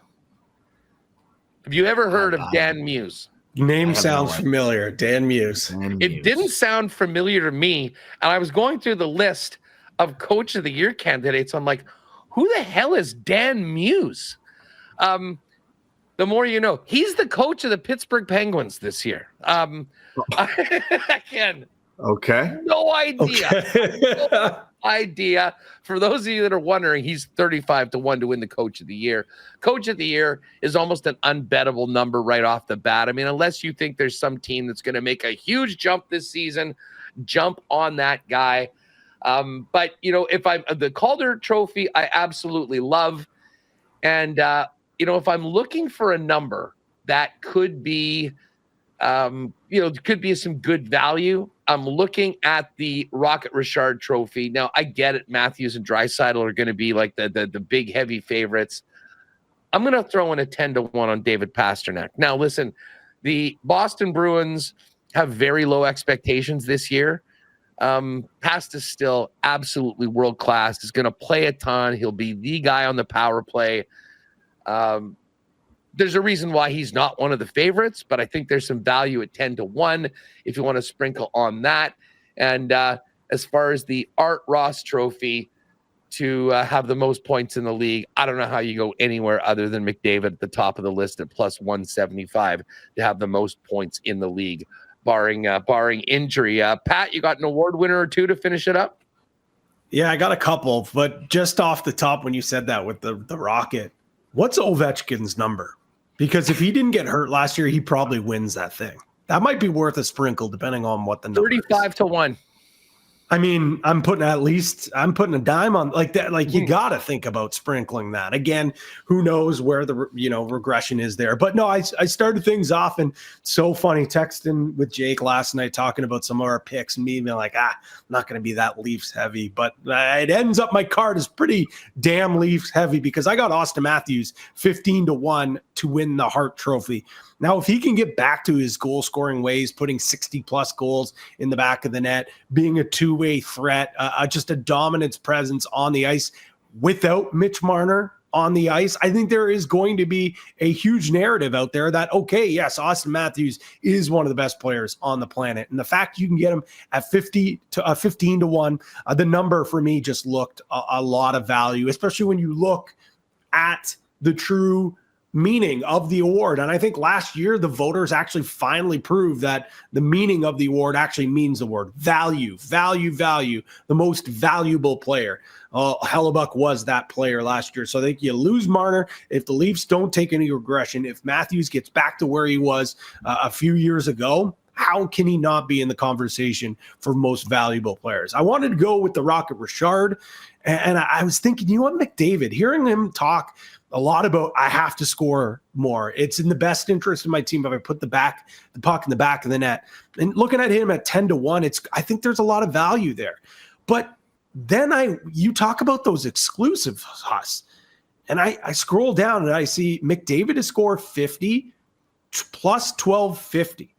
Have you ever heard of Dan Muse? Name sounds familiar. Dan Muse. It didn't sound familiar to me. And I was going through the list of Coach of the Year candidates. I'm like, who the hell is Dan Muse? The more you know. He's the coach of the Pittsburgh Penguins this year. Again, okay. No idea. Okay. No idea. For those of you that are wondering, he's 35-1 to win the Coach of the Year. Coach of the Year is almost an unbettable number right off the bat. I mean, unless you think there's some team that's going to make a huge jump this season, jump on that guy. But, you know, if I'm the Calder Trophy, I absolutely love. And, you know, if I'm looking for a number that could be, could be some good value, I'm looking at the Rocket Richard Trophy. Now, I get it. Matthews and Draisaitl are going to be like the big, heavy favorites. I'm going to throw in a 10-1 on David Pastrnak. Now, listen, the Boston Bruins have very low expectations this year. Pasta's still absolutely world-class. He's going to play a ton. He'll be the guy on the power play. There's a reason why he's not one of the favorites, but I think there's some value at 10-1 if you want to sprinkle on that. And as far as the Art Ross Trophy to have the most points in the league, I don't know how you go anywhere other than McDavid at the top of the list at plus 175 to have the most points in the league, barring injury. Pat, you got an award winner or two to finish it up? Yeah, I got a couple, but just off the top when you said that with the Rocket, what's Ovechkin's number? Because if he didn't get hurt last year, he probably wins that thing. That might be worth a sprinkle depending on what the number 35-1. I mean, I'm putting a dime on like that. Like you got to think about sprinkling that. Again, who knows where the regression is there. But no, I started things off, and so funny texting with Jake last night talking about some of our picks and me being like, I'm not going to be that Leafs heavy. But it ends up my card is pretty damn Leafs heavy because I got Austin Matthews 15-1 to win the Hart Trophy. Now, if he can get back to his goal-scoring ways, putting 60-plus goals in the back of the net, being a two-way threat, just a dominance presence on the ice without Mitch Marner on the ice, I think there is going to be a huge narrative out there that, okay, yes, Austin Matthews is one of the best players on the planet. And the fact you can get him at 15-1, the number for me just looked a lot of value, especially when you look at the true meaning of the award. And I think last year, the voters actually finally proved that the meaning of the award actually means the word value, the most valuable player. Hellebuck was that player last year. So I think you lose Marner. If the Leafs don't take any regression, if Matthews gets back to where he was a few years ago, how can he not be in the conversation for most valuable players? I wanted to go with the Rocket Richard. And I was thinking, you know what, McDavid, hearing him talk a lot about I have to score more. It's in the best interest of my team if I put the puck in the back of the net. And looking at him at 10-1, I think there's a lot of value there. But then you talk about those exclusive Huss, and I scroll down and I see McDavid to score 50 plus 1250.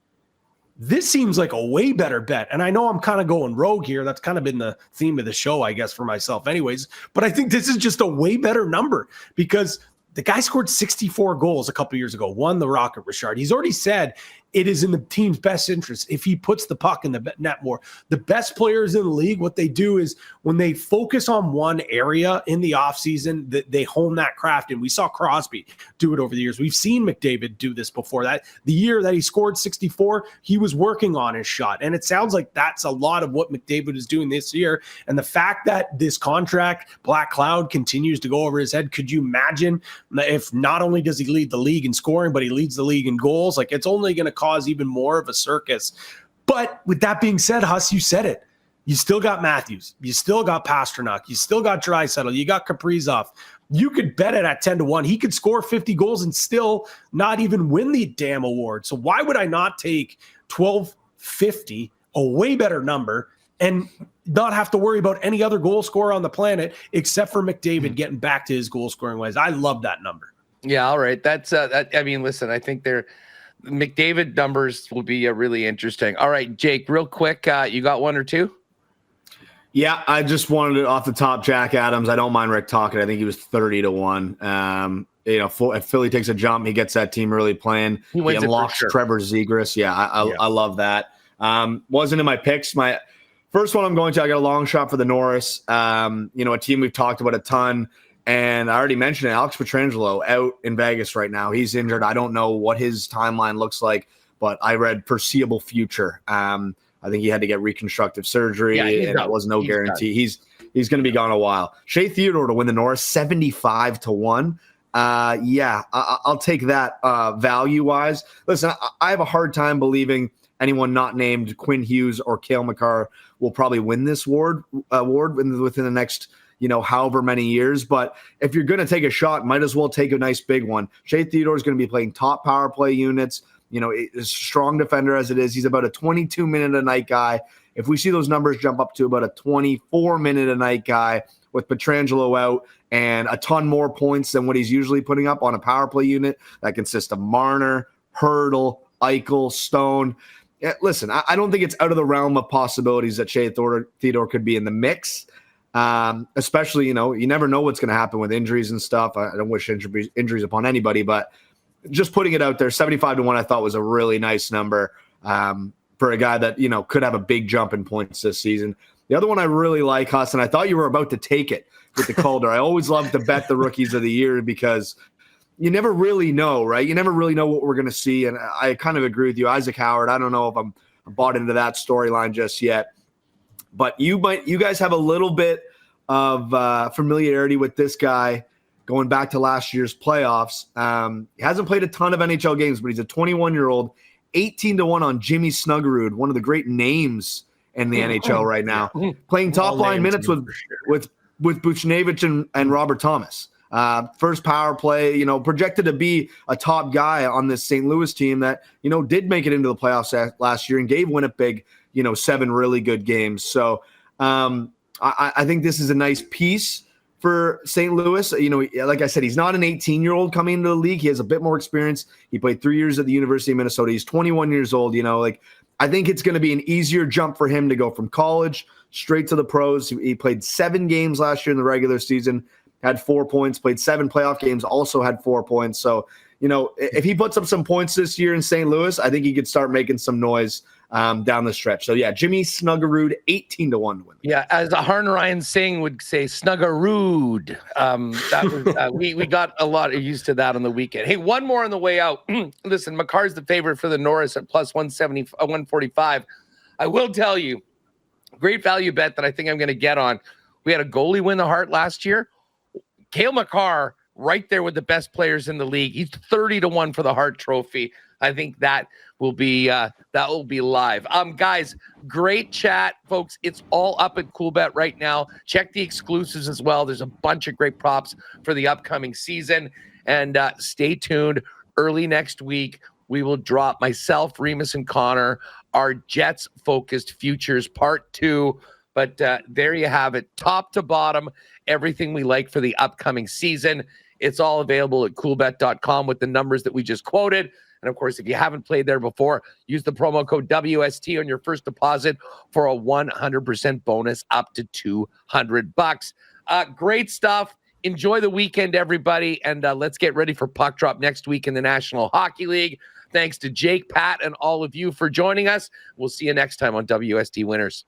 This seems like a way better bet. And I know I'm kind of going rogue here. That's kind of been the theme of the show, I guess, for myself anyways. But I think this is just a way better number because the guy scored 64 goals a couple years ago, won the Rocket Richard. He's already said it is in the team's best interest if he puts the puck in the net more. The best players in the league, what they do is when they focus on one area in the offseason, they hone that craft. And we saw Crosby do it over the years. We've seen McDavid do this before. That the year that he scored 64, he was working on his shot. And it sounds like that's a lot of what McDavid is doing this year. And the fact that this contract, Black Cloud, continues to go over his head, could you imagine if not only does he lead the league in scoring, but he leads the league in goals? Like, it's only going to cause even more of a circus. But with that being said, Huss, you said it. You still got Matthews. You still got Pastrnak. You still got Draisaitl. You got Kaprizov. You could bet it at 10-1. He could score 50 goals and still not even win the damn award. So why would I not take 12 50, a way better number, and not have to worry about any other goal scorer on the planet except for McDavid getting back to his goal scoring ways. I love that number. Yeah, all right. That's I mean, listen, I think McDavid numbers will be really interesting. All right, Jake, real quick, you got one or two? Yeah, I just wanted it off the top. Jack Adams. I don't mind Rick talking. I think he was 30-1. If Philly takes a jump, he gets that team really playing. He unlocks Trevor Zegras. Yeah, I love that. Wasn't in my picks. My first one I'm going to, I got a long shot for the Norris. A team we've talked about a ton. And I already mentioned it, Alex Pietrangelo out in Vegas right now. He's injured. I don't know what his timeline looks like, but I read foreseeable future. I think he had to get reconstructive surgery, and it was no guarantee. He's going to be gone a while. Shea Theodore to win the Norris, 75-1. I'll take that value-wise. Listen, I have a hard time believing anyone not named Quinn Hughes or Cale Makar will probably win this award within the next however many years. But if you're going to take a shot, might as well take a nice big one. Shea Theodore is going to be playing top power play units. A strong defender as it is. He's about a 22-minute-a-night guy. If we see those numbers jump up to about a 24-minute-a-night guy with Pietrangelo out and a ton more points than what he's usually putting up on a power play unit that consists of Marner, Hurdle, Eichel, Stone. Listen, I don't think it's out of the realm of possibilities that Shea Theodore could be in the mix. Especially, you never know what's going to happen with injuries and stuff. I don't wish injuries upon anybody, but just putting it out there, 75-1, I thought was a really nice number for a guy that, could have a big jump in points this season. The other one I really like, Huss, and I thought you were about to take it with the Calder. I always love to bet the rookies of the year because you never really know, right? You never really know what we're going to see. And I kind of agree with you. Isaac Howard, I don't know if I'm bought into that storyline just yet. But you guys have a little bit of familiarity with this guy going back to last year's playoffs. He hasn't played a ton of NHL games, but he's a 21-year-old, 18-1 on Jimmy Snuggerud, one of the great names in the NHL right now, playing top line minutes with Buchnevich and Robert Thomas. First power play, projected to be a top guy on this St. Louis team that, did make it into the playoffs last year and gave Winnipeg, 7 really good games. So I think this is a nice piece for St. Louis. Like I said, he's not an 18-year-old coming into the league. He has a bit more experience. He played 3 years at the University of Minnesota. He's 21 years old. I think it's going to be an easier jump for him to go from college straight to the pros. He played 7 games last year in the regular season, had 4 points, played 7 playoff games, also had 4 points. So, if he puts up some points this year in St. Louis, I think he could start making some noise down the stretch. So, yeah, Jimmy Snuggerud, 18-1 to win. Yeah, as Harn Ryan Singh would say, Snuggerud. That was we got a lot used to that on the weekend. Hey, one more on the way out. Listen, Makar's the favorite for the Norris at plus 145. I will tell you, great value bet that I think I'm going to get on. We had a goalie win the Hart last year. Cale Makar, right there with the best players in the league. He's 30-1 for the Hart Trophy. I think that will be live. Guys, great chat, folks. It's all up at CoolBet right now. Check the exclusives as well. There's a bunch of great props for the upcoming season. And stay tuned. Early next week, we will drop myself, Remus, and Connor, our Jets-focused futures part 2. But there you have it, top to bottom, everything we like for the upcoming season. It's all available at coolbet.com with the numbers that we just quoted. And of course, if you haven't played there before, use the promo code WST on your first deposit for a 100% bonus up to $200. Great stuff. Enjoy the weekend, everybody. And let's get ready for puck drop next week in the National Hockey League. Thanks to Jake, Pat, and all of you for joining us. We'll see you next time on WST Winners.